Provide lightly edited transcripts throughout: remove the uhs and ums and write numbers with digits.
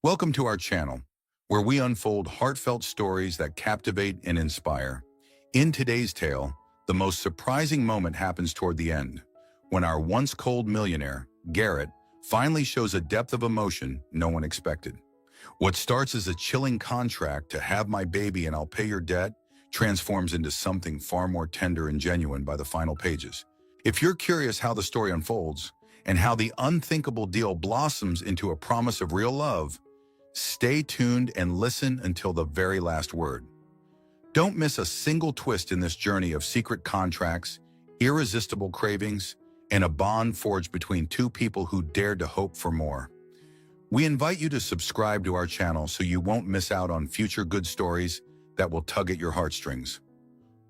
Welcome to our channel, where we unfold heartfelt stories that captivate and inspire. In today's tale, the most surprising moment happens toward the end, when our once cold millionaire, Garrett, finally shows a depth of emotion no one expected. What starts as a chilling contract to have my baby and I'll pay your debt transforms into something far more tender and genuine by the final pages. If you're curious how the story unfolds and how the unthinkable deal blossoms into a promise of real love, stay tuned and listen until the very last word. Don't miss a single twist in this journey of secret contracts, irresistible cravings, and a bond forged between two people who dared to hope for more. We invite you to subscribe to our channel so you won't miss out on future good stories that will tug at your heartstrings.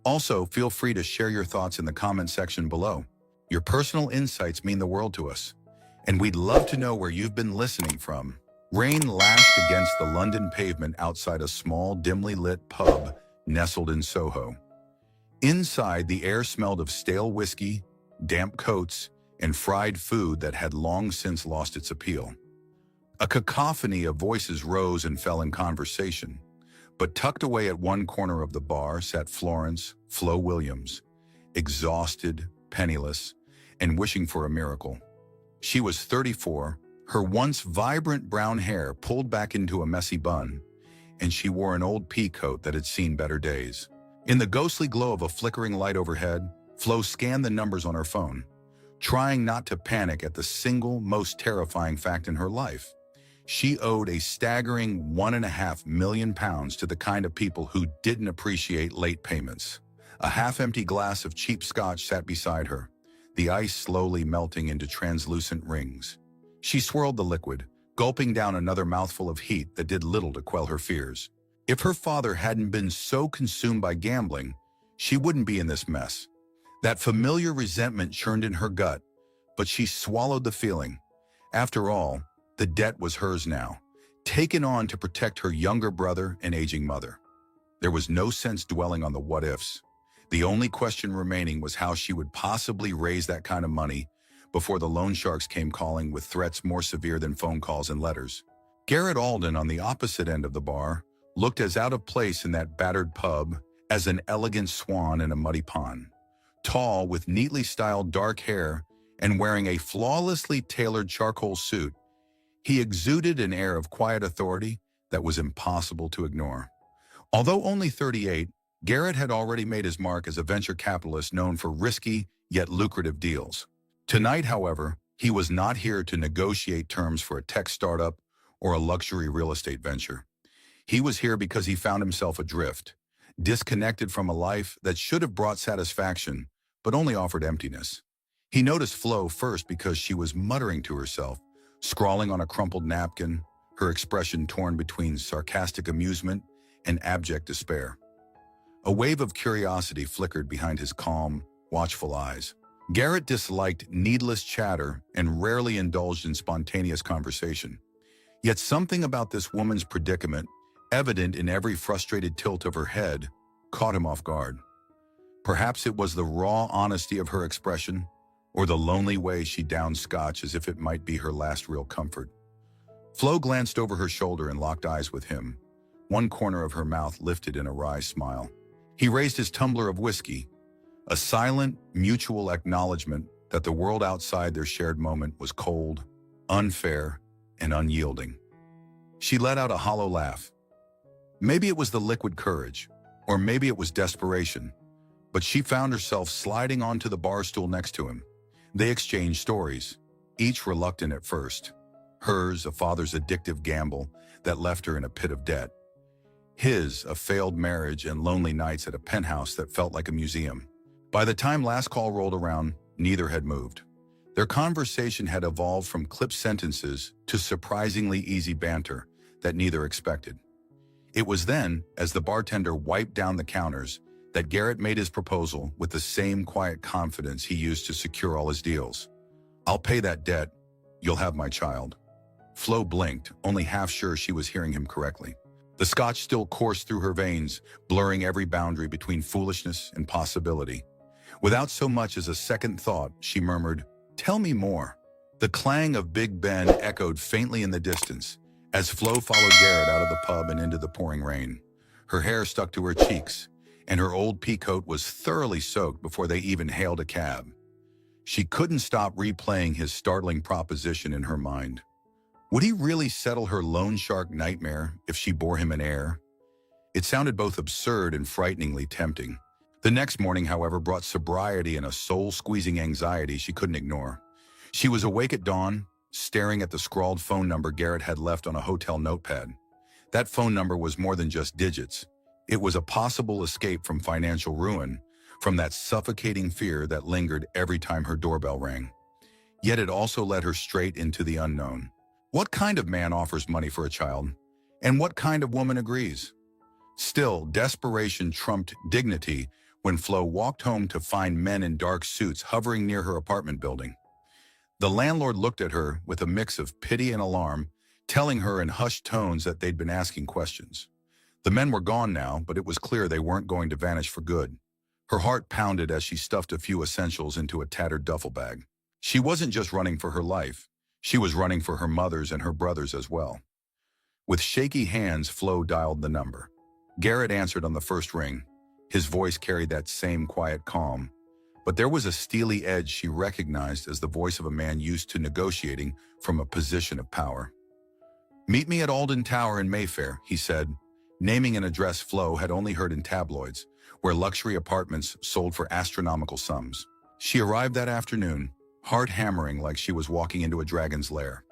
Also, feel free to share your thoughts in the comment section below. Your personal insights mean the world to us, and we'd love to know where you've been listening from. Rain lashed against the London pavement outside a small, dimly lit pub nestled in Soho. Inside, the air smelled of stale whiskey, damp coats, and fried food that had long since lost its appeal. A cacophony of voices rose and fell in conversation, but tucked away at one corner of the bar sat Florence Flo Williams, exhausted, penniless, and wishing for a miracle. She was 34, her once vibrant brown hair pulled back into a messy bun, and she wore an old pea coat that had seen better days. In the ghostly glow of a flickering light overhead, Flo scanned the numbers on her phone, trying not to panic at the single most terrifying fact in her life. She owed a staggering £1.5 million to the kind of people who didn't appreciate late payments. A half-empty glass of cheap scotch sat beside her, the ice slowly melting into translucent rings. She swirled the liquid, gulping down another mouthful of heat that did little to quell her fears. If her father hadn't been so consumed by gambling, she wouldn't be in this mess. That familiar resentment churned in her gut, but she swallowed the feeling. After all, the debt was hers now, taken on to protect her younger brother and aging mother. There was no sense dwelling on the what-ifs. The only question remaining was how she would possibly raise that kind of money before the loan sharks came calling with threats more severe than phone calls and letters. Garrett Alden, on the opposite end of the bar, looked as out of place in that battered pub as an elegant swan in a muddy pond. Tall, with neatly styled dark hair and wearing a flawlessly tailored charcoal suit, he exuded an air of quiet authority that was impossible to ignore. Although only 38, Garrett had already made his mark as a venture capitalist known for risky yet lucrative deals. Tonight, however, he was not here to negotiate terms for a tech startup or a luxury real estate venture. He was here because he found himself adrift, disconnected from a life that should have brought satisfaction, but only offered emptiness. He noticed Flo first because she was muttering to herself, scrawling on a crumpled napkin, her expression torn between sarcastic amusement and abject despair. A wave of curiosity flickered behind his calm, watchful eyes. Garrett disliked needless chatter and rarely indulged in spontaneous conversation. Yet something about this woman's predicament, evident in every frustrated tilt of her head, caught him off guard. Perhaps it was the raw honesty of her expression, or the lonely way she downed scotch as if it might be her last real comfort. Flo glanced over her shoulder and locked eyes with him, one corner of her mouth lifted in a wry smile. He raised his tumbler of whiskey, a silent, mutual acknowledgement that the world outside their shared moment was cold, unfair, and unyielding. She let out a hollow laugh. Maybe it was the liquid courage, or maybe it was desperation, but she found herself sliding onto the bar stool next to him. They exchanged stories, each reluctant at first. Hers, a father's addictive gamble that left her in a pit of debt. His, a failed marriage and lonely nights at a penthouse that felt like a museum. By the time last call rolled around, neither had moved. Their conversation had evolved from clipped sentences to surprisingly easy banter that neither expected. It was then, as the bartender wiped down the counters, that Garrett made his proposal with the same quiet confidence he used to secure all his deals. "I'll pay that debt. You'll have my child." Flo blinked, only half sure she was hearing him correctly. The scotch still coursed through her veins, blurring every boundary between foolishness and possibility. Without so much as a second thought, she murmured, "Tell me more." The clang of Big Ben echoed faintly in the distance, As Flo followed Garrett out of the pub and into the pouring rain, her hair stuck to her cheeks, and her old peacoat was thoroughly soaked before they even hailed a cab. She couldn't stop replaying his startling proposition in her mind. Would he really settle her loan shark nightmare if she bore him an heir? It sounded both absurd and frighteningly tempting. The next morning, however, brought sobriety and a soul-squeezing anxiety she couldn't ignore. She was awake at dawn, staring at the scrawled phone number Garrett had left on a hotel notepad. That phone number was more than just digits. It was a possible escape from financial ruin, from that suffocating fear that lingered every time her doorbell rang. Yet it also led her straight into the unknown. What kind of man offers money for a child? And what kind of woman agrees? Still, desperation trumped dignity when Flo walked home to find men in dark suits hovering near her apartment building. The landlord looked at her with a mix of pity and alarm, telling her in hushed tones that they'd been asking questions. The men were gone now, but it was clear they weren't going to vanish for good. Her heart pounded as she stuffed a few essentials into a tattered duffel bag. She wasn't just running for her life. She was running for her mother's and her brother's as well. With shaky hands, Flo dialed the number. Garrett answered on the first ring. His voice carried that same quiet calm, but there was a steely edge she recognized as the voice of a man used to negotiating from a position of power. "Meet me at Alden Tower in Mayfair," he said, naming an address Flo had only heard in tabloids, where luxury apartments sold for astronomical sums. She arrived that afternoon, heart hammering like she was walking into a dragon's lair.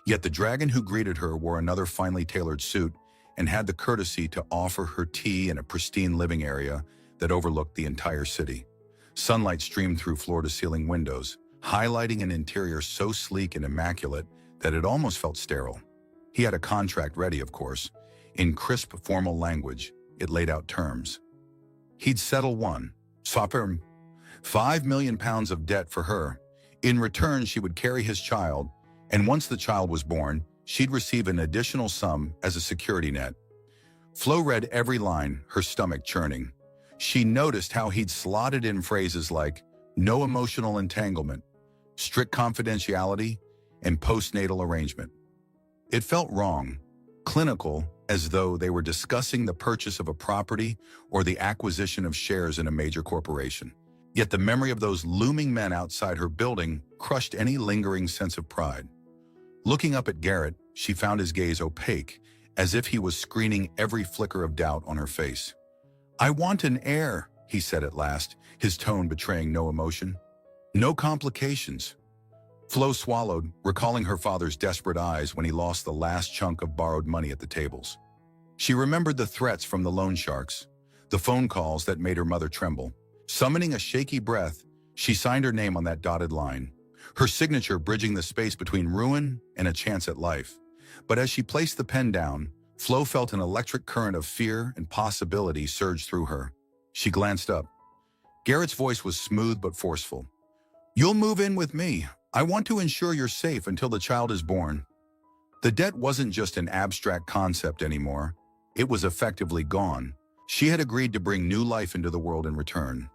Yet the dragon who greeted her wore another finely tailored suit and had the courtesy to offer her tea in a pristine living area that overlooked the entire city. Sunlight streamed through floor-to-ceiling windows, highlighting an interior so sleek and immaculate that it almost felt sterile. He had a contract ready, of course. In crisp, formal language, it laid out terms. He'd settle one, swapper, £5 million of debt for her. In return, she would carry his child, and once the child was born, she'd receive an additional sum as a security net. Flo read every line, her stomach churning. She noticed how he'd slotted in phrases like no emotional entanglement, strict confidentiality, and postnatal arrangement. It felt wrong, clinical, as though they were discussing the purchase of a property or the acquisition of shares in a major corporation. Yet the memory of those looming men outside her building crushed any lingering sense of pride. Looking up at Garrett, she found his gaze opaque, as if he was screening every flicker of doubt on her face. "I want an heir," he said at last, his tone betraying no emotion. "No complications." Flo swallowed, recalling her father's desperate eyes when he lost the last chunk of borrowed money at the tables. She remembered the threats from the loan sharks, the phone calls that made her mother tremble. Summoning a shaky breath, she signed her name on that dotted line, her signature bridging the space between ruin and a chance at life. But as she placed the pen down, Flo felt an electric current of fear and possibility surge through her. She glanced up. Garrett's voice was smooth but forceful. "You'll move in with me. I want to ensure you're safe until the child is born." The debt wasn't just an abstract concept anymore. It was effectively gone. She had agreed to bring new life into the world in return.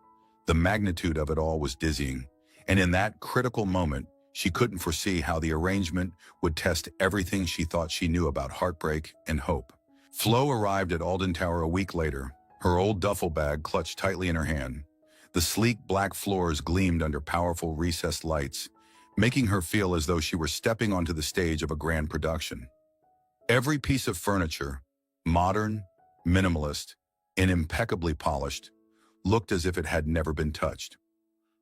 The magnitude of it all was dizzying, and in that critical moment, she couldn't foresee how the arrangement would test everything she thought she knew about heartbreak and hope. Flo arrived at Alden Tower a week later, her old duffel bag clutched tightly in her hand. The sleek black floors gleamed under powerful recessed lights, making her feel as though she were stepping onto the stage of a grand production. Every piece of furniture, modern, minimalist, and impeccably polished, looked as if it had never been touched.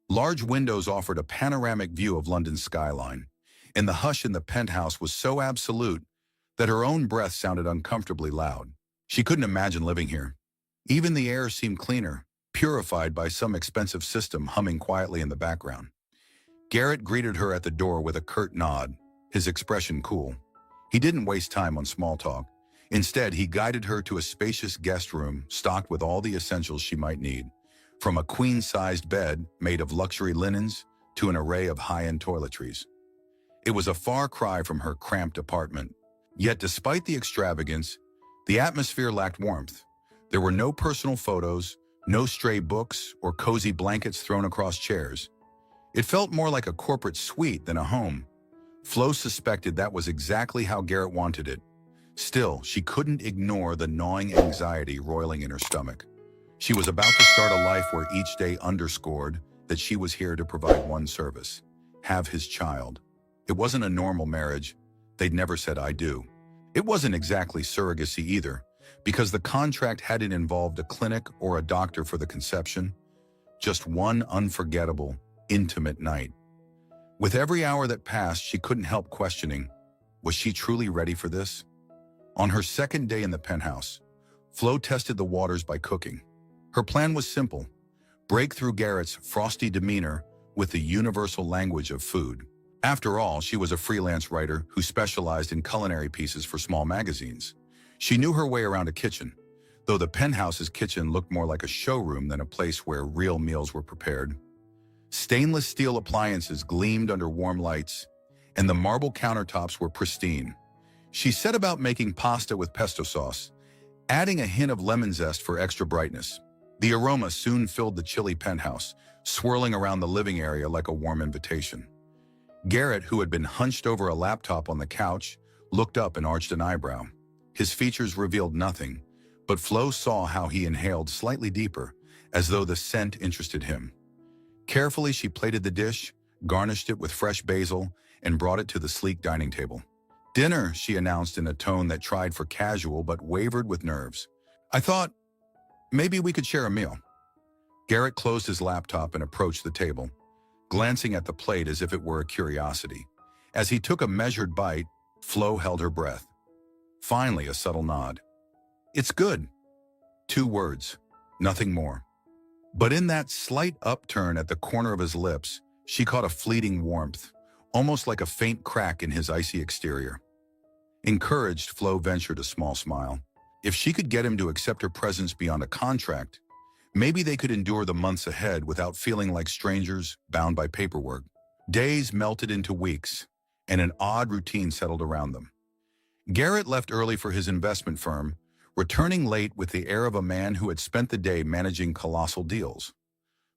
Large windows offered a panoramic view of London's skyline, and the hush in the penthouse was so absolute that her own breath sounded uncomfortably loud. She couldn't imagine living here. Even the air seemed cleaner, purified by some expensive system humming quietly in the background. Garrett greeted her at the door with a curt nod, his expression cool. He didn't waste time on small talk. Instead, he guided her to a spacious guest room stocked with all the essentials she might need, from a queen-sized bed made of luxury linens to an array of high-end toiletries. It was a far cry from her cramped apartment. Yet despite the extravagance, the atmosphere lacked warmth. There were no personal photos, no stray books or cozy blankets thrown across chairs. It felt more like a corporate suite than a home. Flo suspected that was exactly how Garrett wanted it. Still, she couldn't ignore the gnawing anxiety roiling in her stomach. She was about to start a life where each day underscored that she was here to provide one service: have his child. It wasn't a normal marriage. They'd never said "I do." It wasn't exactly surrogacy either, because the contract hadn't involved a clinic or a doctor for the conception. Just one unforgettable, intimate night. With every hour that passed, she couldn't help questioning, was she truly ready for this? On her second day in the penthouse, Flo tested the waters by cooking. Her plan was simple: break through Garrett's frosty demeanor with the universal language of food. After all, she was a freelance writer who specialized in culinary pieces for small magazines. She knew her way around a kitchen, though the penthouse's kitchen looked more like a showroom than a place where real meals were prepared. Stainless steel appliances gleamed under warm lights, and the marble countertops were pristine. She set about making pasta with pesto sauce, adding a hint of lemon zest for extra brightness. The aroma soon filled the chilly penthouse, swirling around the living area like a warm invitation. Garrett, who had been hunched over a laptop on the couch, looked up and arched an eyebrow. His features revealed nothing, but Flo saw how he inhaled slightly deeper, as though the scent interested him. Carefully, she plated the dish, garnished it with fresh basil, and brought it to the sleek dining table. "Dinner," she announced in a tone that tried for casual but wavered with nerves. "I thought maybe we could share a meal." Garrett closed his laptop and approached the table, glancing at the plate as if it were a curiosity. As he took a measured bite, Flo held her breath. Finally, a subtle nod. "It's good." 2 words, nothing more. But in that slight upturn at the corner of his lips, she caught a fleeting warmth, almost like a faint crack in his icy exterior. Encouraged, Flo ventured a small smile. If she could get him to accept her presence beyond a contract, maybe they could endure the months ahead without feeling like strangers bound by paperwork. Days melted into weeks, and an odd routine settled around them. Garrett left early for his investment firm, returning late with the air of a man who had spent the day managing colossal deals.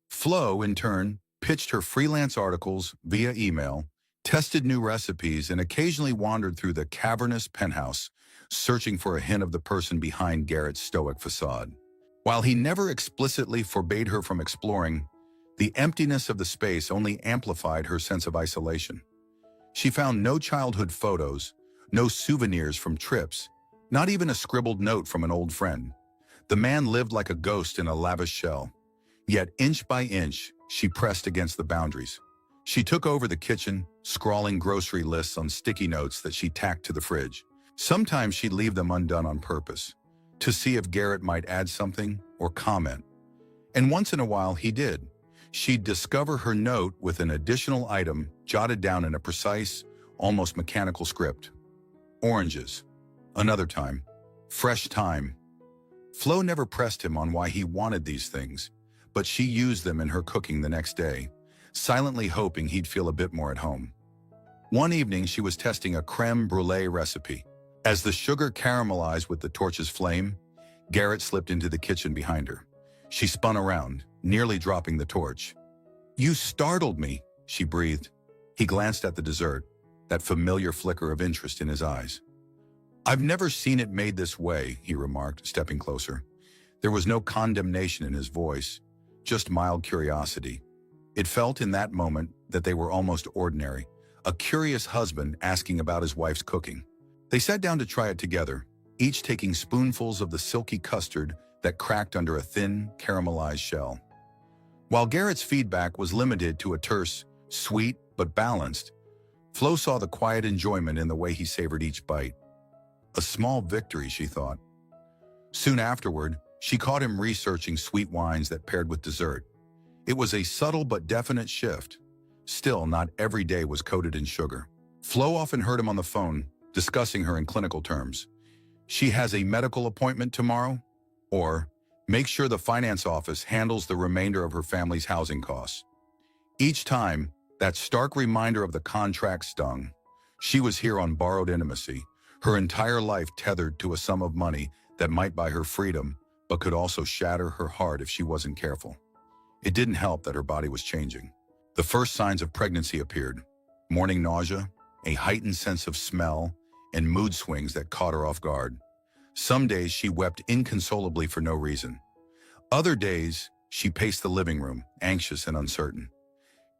Flo, in turn, pitched her freelance articles via email, tested new recipes, and occasionally wandered through the cavernous penthouse, searching for a hint of the person behind Garrett's stoic facade. While he never explicitly forbade her from exploring, the emptiness of the space only amplified her sense of isolation. She found no childhood photos, no souvenirs from trips, not even a scribbled note from an old friend. The man lived like a ghost in a lavish shell. Yet inch by inch, she pressed against the boundaries. She took over the kitchen, scrawling grocery lists on sticky notes that she tacked to the fridge. Sometimes she'd leave them undone on purpose, to see if Garrett might add something or comment. And once in a while, he did. She'd discover her note with an additional item jotted down in a precise, almost mechanical script. Oranges. Another time. Fresh thyme. Flo never pressed him on why he wanted these things, but she used them in her cooking the next day, silently hoping he'd feel a bit more at home. One evening, she was testing a creme brulee recipe. As the sugar caramelized with the torch's flame, Garrett slipped into the kitchen behind her. She spun around, nearly dropping the torch. "You startled me," she breathed. He glanced at the dessert, that familiar flicker of interest in his eyes. "I've never seen it made this way," he remarked, stepping closer. There was no condemnation in his voice, just mild curiosity. It felt in that moment that they were almost ordinary, a curious husband asking about his wife's cooking. They sat down to try it together, each taking spoonfuls of the silky custard that cracked under a thin, caramelized shell. While Garrett's feedback was limited to a terse, sweet, but balanced, Flo saw the quiet enjoyment in the way he savored each bite. A small victory, she thought. Soon afterward, she caught him researching sweet wines that paired with dessert. It was a subtle but definite shift. Still, not every day was coated in sugar. Flo often heard him on the phone, discussing her in clinical terms. "She has a medical appointment tomorrow," or "make sure the finance office handles the remainder of her family's housing costs." Each time, that stark reminder of the contract stung. She was here on borrowed intimacy, her entire life tethered to a sum of money that might buy her freedom, but could also shatter her heart if she wasn't careful. It didn't help that her body was changing. The first signs of pregnancy appeared: morning nausea, a heightened sense of smell, and mood swings that caught her off guard. Some days she wept inconsolably for no reason. Other days, she paced the living room, anxious and uncertain.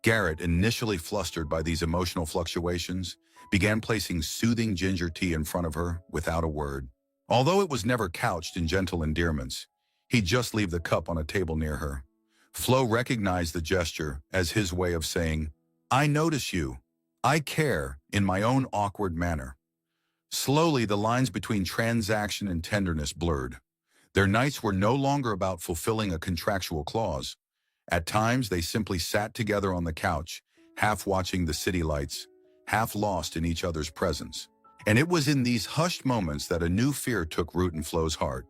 Garrett, initially flustered by these emotional fluctuations, began placing soothing ginger tea in front of her without a word. Although it was never couched in gentle endearments, he'd just leave the cup on a table near her. Flo recognized the gesture as his way of saying, "I notice you. I care," in my own awkward manner. Slowly, the lines between transaction and tenderness blurred. Their nights were no longer about fulfilling a contractual clause. At times, they simply sat together on the couch, half watching the city lights, half lost in each other's presence. And it was in these hushed moments that a new fear took root in Flo's heart.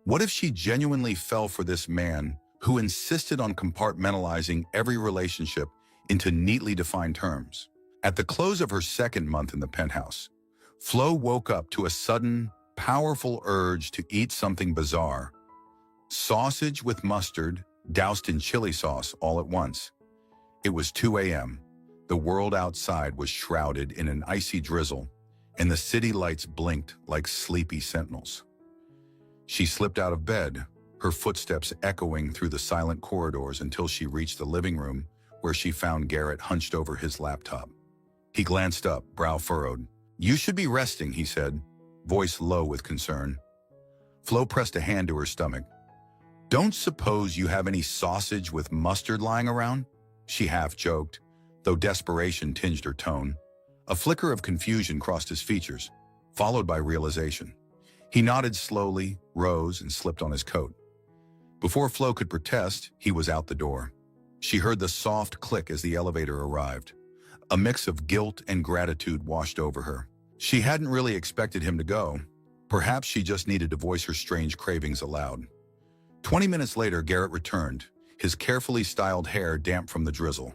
What if she genuinely fell for this man who insisted on compartmentalizing every relationship into neatly defined terms? At the close of her second month in the penthouse, Flo woke up to a sudden, powerful urge to eat something bizarre. Sausage with mustard, doused in chili sauce all at once. It was 2 a.m. The world outside was shrouded in an icy drizzle, and the city lights blinked like sleepy sentinels. She slipped out of bed, her footsteps echoing through the silent corridors until she reached the living room, where she found Garrett hunched over his laptop. He glanced up, brow furrowed. "You should be resting," he said, voice low with concern. Flo pressed a hand to her stomach. "Don't suppose you have any sausage with mustard lying around?" She half joked, though desperation tinged her tone. A flicker of confusion crossed his features, followed by realization. He nodded slowly, rose, and slipped on his coat. Before Flo could protest, he was out the door. She heard the soft click as the elevator arrived. A mix of guilt and gratitude washed over her. She hadn't really expected him to go. Perhaps she just needed to voice her strange cravings aloud. 20 minutes later, Garrett returned, his carefully styled hair damp from the drizzle.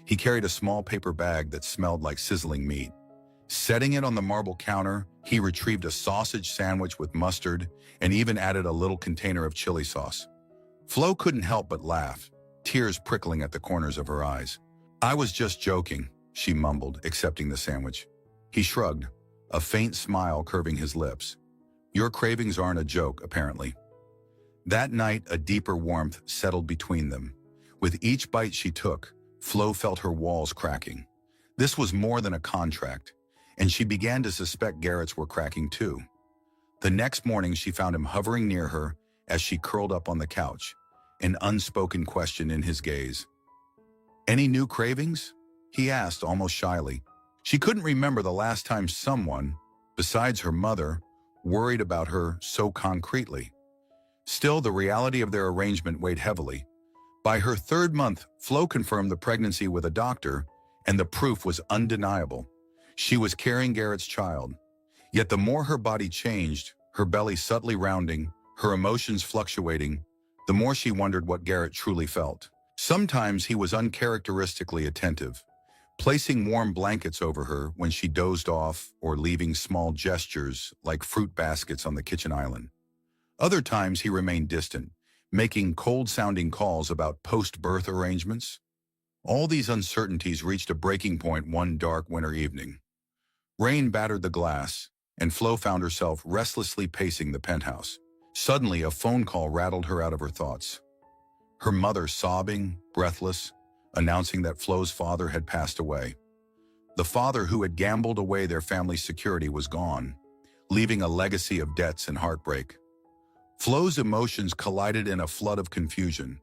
He carried a small paper bag that smelled like sizzling meat. Setting it on the marble counter, he retrieved a sausage sandwich with mustard and even added a little container of chili sauce. Flo couldn't help but laugh, tears prickling at the corners of her eyes. "I was just joking," she mumbled, accepting the sandwich. He shrugged, a faint smile curving his lips. "Your cravings aren't a joke, apparently." That night, a deeper warmth settled between them. With each bite she took, Flo felt her walls cracking. This was more than a contract, and she began to suspect Garrett's were cracking too. The next morning, she found him hovering near her as she curled up on the couch, an unspoken question in his gaze. "Any new cravings?" he asked almost shyly. She couldn't remember the last time someone, besides her mother, worried about her so concretely. Still, the reality of their arrangement weighed heavily. By her third month, Flo confirmed the pregnancy with a doctor, and the proof was undeniable. She was carrying Garrett's child. Yet the more her body changed, her belly subtly rounding, her emotions fluctuating, the more she wondered what Garrett truly felt. Sometimes he was uncharacteristically attentive, placing warm blankets over her when she dozed off or leaving small gestures like fruit baskets on the kitchen island. Other times he remained distant, making cold-sounding calls about post-birth arrangements. All these uncertainties reached a breaking point one dark winter evening. Rain battered the glass, and Flo found herself restlessly pacing the penthouse. Suddenly, a phone call rattled her out of her thoughts. Her mother sobbing, breathless, announcing that Flo's father had passed away. The father who had gambled away their family's security was gone, leaving a legacy of debts and heartbreak. Flo's emotions collided in a flood of confusion,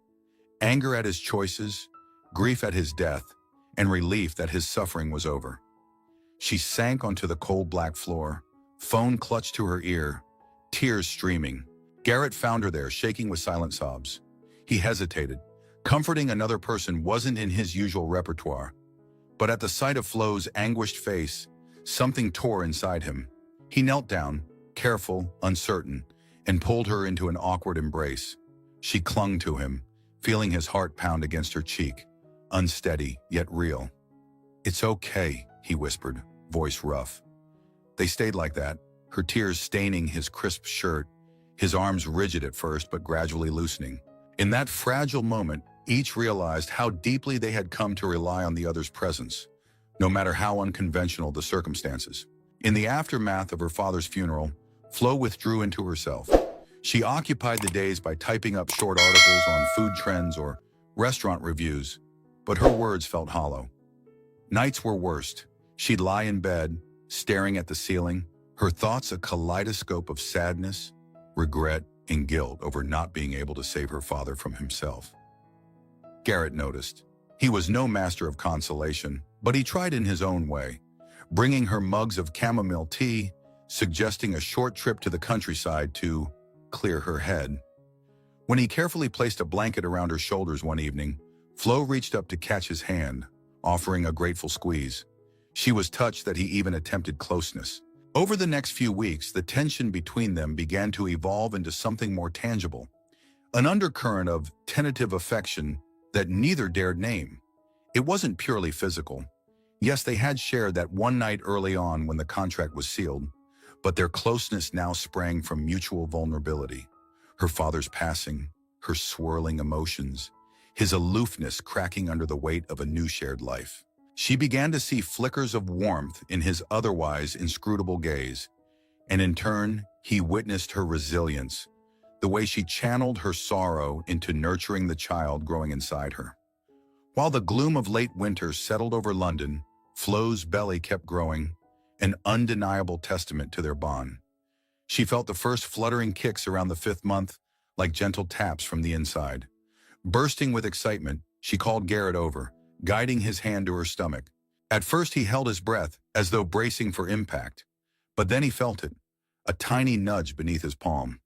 anger at his choices, grief at his death, and relief that his suffering was over. She sank onto the cold black floor, phone clutched to her ear, tears streaming. Garrett found her there, shaking with silent sobs. He hesitated. Comforting another person wasn't in his usual repertoire. But at the sight of Flo's anguished face, something tore inside him. He knelt down, careful, uncertain, and pulled her into an awkward embrace. She clung to him, feeling his heart pound against her cheek, unsteady yet real. "It's okay," he whispered, voice rough. They stayed like that, her tears staining his crisp shirt, his arms rigid at first but gradually loosening. In that fragile moment, each realized how deeply they had come to rely on the other's presence, no matter how unconventional the circumstances. In the aftermath of her father's funeral, Flo withdrew into herself. She occupied the days by typing up short articles on food trends or restaurant reviews, but her words felt hollow. Nights were worst. She'd lie in bed, staring at the ceiling, her thoughts a kaleidoscope of sadness, regret, and guilt over not being able to save her father from himself. Garrett noticed. He was no master of consolation, but he tried in his own way, bringing her mugs of chamomile tea, suggesting a short trip to the countryside to clear her head. When he carefully placed a blanket around her shoulders one evening, Flo reached up to catch his hand, offering a grateful squeeze. She was touched that he even attempted closeness. Over the next few weeks, the tension between them began to evolve into something more tangible, an undercurrent of tentative affection that neither dared name. It wasn't purely physical. Yes, they had shared that one night early on when the contract was sealed, but their closeness now sprang from mutual vulnerability. Her father's passing, her swirling emotions, his aloofness cracking under the weight of a new shared life. She began to see flickers of warmth in his otherwise inscrutable gaze, and in turn, he witnessed her resilience, the way she channeled her sorrow into nurturing the child growing inside her. While the gloom of late winter settled over London, Flo's belly kept growing, an undeniable testament to their bond. She felt the first fluttering kicks around the 5th month, like gentle taps from the inside. Bursting with excitement, she called Garrett over, guiding his hand to her stomach. At first he held his breath, as though bracing for impact. But then he felt it, a tiny nudge beneath his palm.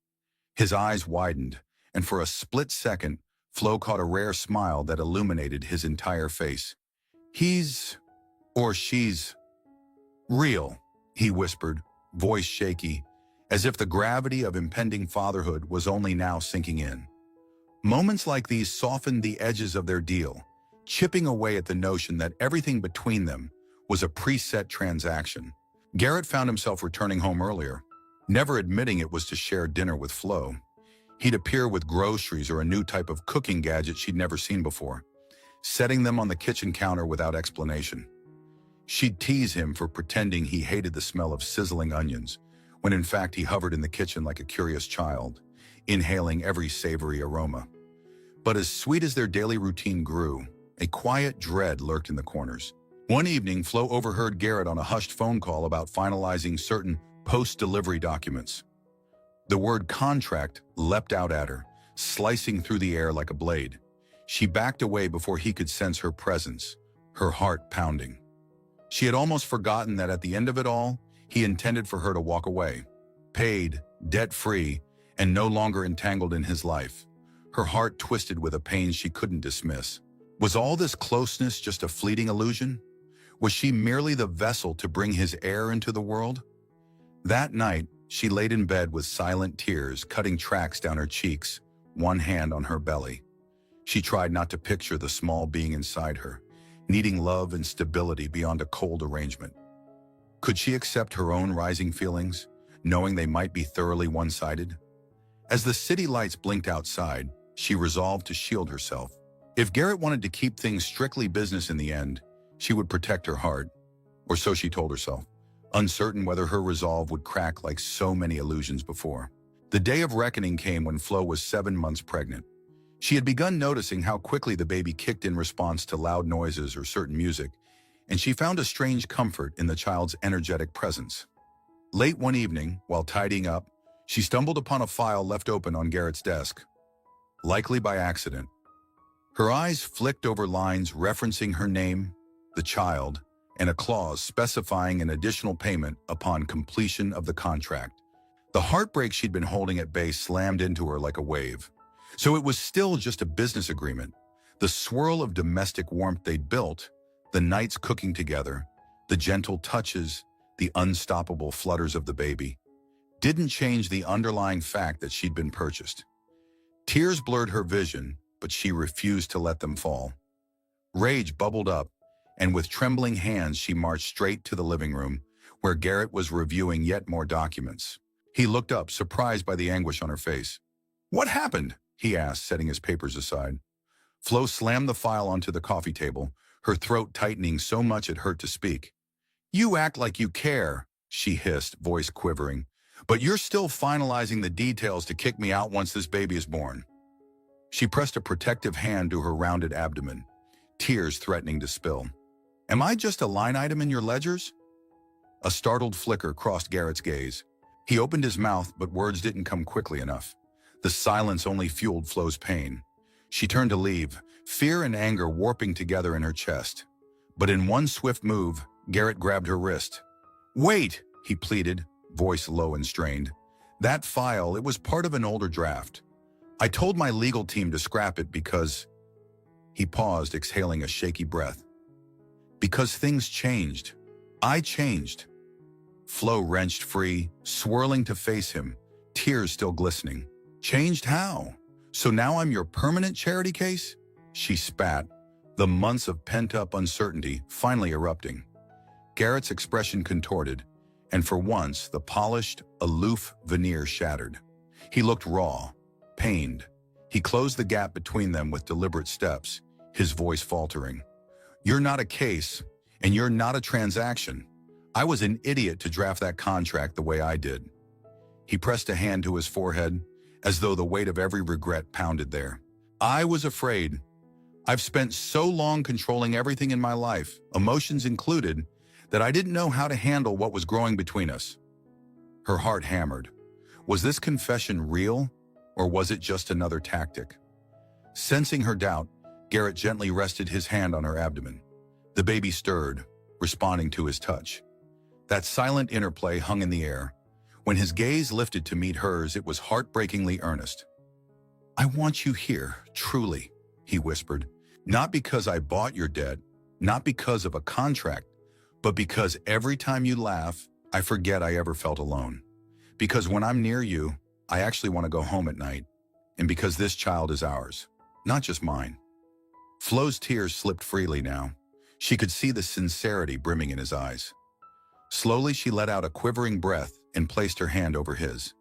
His eyes widened, and for a split second, Flo caught a rare smile that illuminated his entire face. He's, or she's, real, he whispered, voice shaky, as if the gravity of impending fatherhood was only now sinking in. Moments like these softened the edges of their deal, chipping away at the notion that everything between them was a preset transaction. Garrett found himself returning home earlier, never admitting it was to share dinner with Flo. He'd appear with groceries or a new type of cooking gadget she'd never seen before, setting them on the kitchen counter without explanation. She'd tease him for pretending he hated the smell of sizzling onions, when in fact he hovered in the kitchen like a curious child, inhaling every savory aroma. But as sweet as their daily routine grew, a quiet dread lurked in the corners. One evening, Flo overheard Garrett on a hushed phone call about finalizing certain post-delivery documents. The word contract leapt out at her, slicing through the air like a blade. She backed away before he could sense her presence, her heart pounding. She had almost forgotten that at the end of it all, he intended for her to walk away, paid, debt-free, and no longer entangled in his life. Her heart twisted with a pain she couldn't dismiss. Was all this closeness just a fleeting illusion? Was she merely the vessel to bring his heir into the world? That night, she laid in bed with silent tears cutting tracks down her cheeks, one hand on her belly. She tried not to picture the small being inside her, needing love and stability beyond a cold arrangement. Could she accept her own rising feelings, knowing they might be thoroughly one-sided? As the city lights blinked outside, she resolved to shield herself. If Garrett wanted to keep things strictly business in the end, she would protect her heart, or so she told herself, uncertain whether her resolve would crack like so many illusions before. The day of reckoning came when Flo was 7 months pregnant. She had begun noticing how quickly the baby kicked in response to loud noises or certain music, and she found a strange comfort in the child's energetic presence. Late one evening, while tidying up, she stumbled upon a file left open on Garrett's desk, likely by accident. Her eyes flicked over lines referencing her name, the child, and a clause specifying an additional payment upon completion of the contract. The heartbreak she'd been holding at bay slammed into her like a wave. So it was still just a business agreement. The swirl of domestic warmth they'd built, the nights cooking together, the gentle touches, the unstoppable flutters of the baby, didn't change the underlying fact that she'd been purchased. Tears blurred her vision, but she refused to let them fall. Rage bubbled up, and with trembling hands she marched straight to the living room, where Garrett was reviewing yet more documents. He looked up, surprised by the anguish on her face. "What happened?" he asked, setting his papers aside. Flo slammed the file onto the coffee table, her throat tightening so much it hurt to speak. "You act like you care," she hissed, voice quivering. "But you're still finalizing the details to kick me out once this baby is born." She pressed a protective hand to her rounded abdomen, tears threatening to spill. "Am I just a line item in your ledgers?" A startled flicker crossed Garrett's gaze. He opened his mouth, but words didn't come quickly enough. The silence only fueled Flo's pain. She turned to leave, fear and anger warping together in her chest. But in one swift move, Garrett grabbed her wrist. "Wait," he pleaded, voice low and strained. "That file, it was part of an older draft. I told my legal team to scrap it because—" He paused, exhaling a shaky breath. "Because things changed. I changed." Flo wrenched free, swirling to face him, tears still glistening. "Changed how? So now I'm your permanent charity case?" She spat, the months of pent-up uncertainty finally erupting. Garrett's expression contorted, and for once the polished, aloof veneer shattered. He looked raw, pained. He closed the gap between them with deliberate steps, his voice faltering. "You're not a case, and you're not a transaction. I was an idiot to draft that contract the way I did." He pressed a hand to his forehead, as though the weight of every regret pounded there. "I was afraid. I've spent so long controlling everything in my life, emotions included, that I didn't know how to handle what was growing between us." Her heart hammered. Was this confession real, or was it just another tactic? Sensing her doubt, Garrett gently rested his hand on her abdomen. The baby stirred, responding to his touch. That silent interplay hung in the air. When his gaze lifted to meet hers, it was heartbreakingly earnest. "I want you here, truly," he whispered. "Not because I bought your debt, not because of a contract, but because every time you laugh, I forget I ever felt alone. Because when I'm near you, I actually want to go home at night. And because this child is ours, not just mine." Flo's tears slipped freely now. She could see the sincerity brimming in his eyes. Slowly, she let out a quivering breath and placed her hand over his.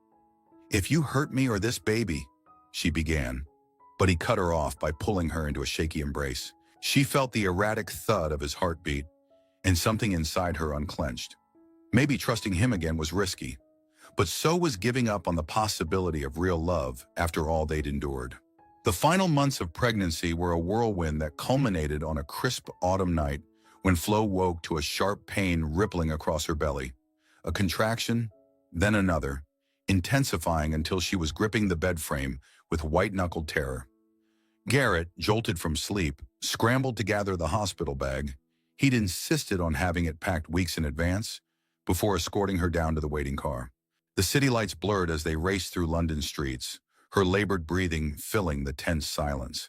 "If you hurt me or this baby," she began, but he cut her off by pulling her into a shaky embrace. She felt the erratic thud of his heartbeat, and something inside her unclenched. Maybe trusting him again was risky, but so was giving up on the possibility of real love after all they'd endured. The final months of pregnancy were a whirlwind that culminated on a crisp autumn night when Flo woke to a sharp pain rippling across her belly. A contraction, then another, intensifying until she was gripping the bed frame with white-knuckled terror. Garrett, jolted from sleep, scrambled to gather the hospital bag. He'd insisted on having it packed weeks in advance before escorting her down to the waiting car. The city lights blurred as they raced through London streets, her labored breathing filling the tense silence.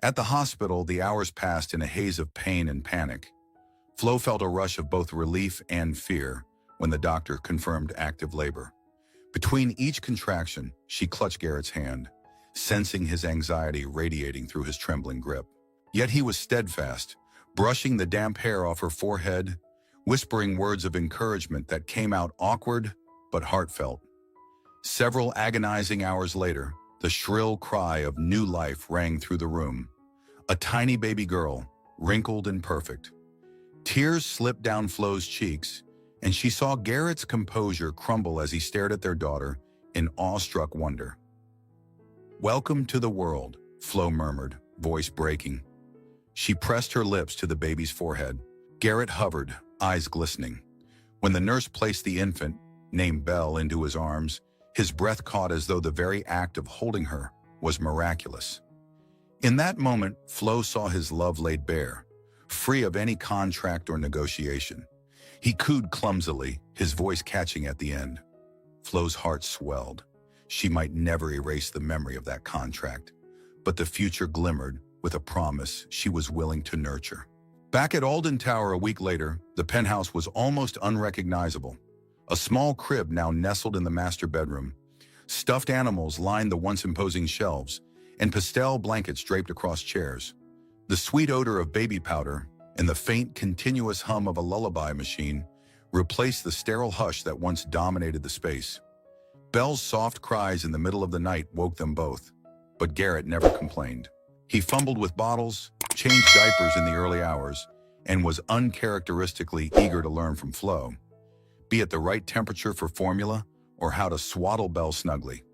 At the hospital, the hours passed in a haze of pain and panic. Flo felt a rush of both relief and fear when the doctor confirmed active labor. Between each contraction, she clutched Garrett's hand, sensing his anxiety radiating through his trembling grip. Yet he was steadfast, brushing the damp hair off her forehead, whispering words of encouragement that came out awkward but heartfelt. Several agonizing hours later, the shrill cry of new life rang through the room. A tiny baby girl, wrinkled and perfect. Tears slipped down Flo's cheeks, and she saw Garrett's composure crumble as he stared at their daughter in awestruck wonder. "Welcome to the world," Flo murmured, voice breaking. She pressed her lips to the baby's forehead. Garrett hovered, eyes glistening. When the nurse placed the infant, named Belle, into his arms, his breath caught as though the very act of holding her was miraculous. In that moment, Flo saw his love laid bare, free of any contract or negotiation. He cooed clumsily, his voice catching at the end. Flo's heart swelled. She might never erase the memory of that contract, but the future glimmered with a promise she was willing to nurture. Back at Alden Tower a week later, the penthouse was almost unrecognizable. A small crib now nestled in the master bedroom. Stuffed animals lined the once imposing shelves, and pastel blankets draped across chairs. The sweet odor of baby powder and the faint, continuous hum of a lullaby machine replaced the sterile hush that once dominated the space. Belle's soft cries in the middle of the night woke them both, but Garrett never complained. He fumbled with bottles, changed diapers in the early hours, and was uncharacteristically eager to learn from Flo. be it the right temperature for formula or how to swaddle Belle snugly.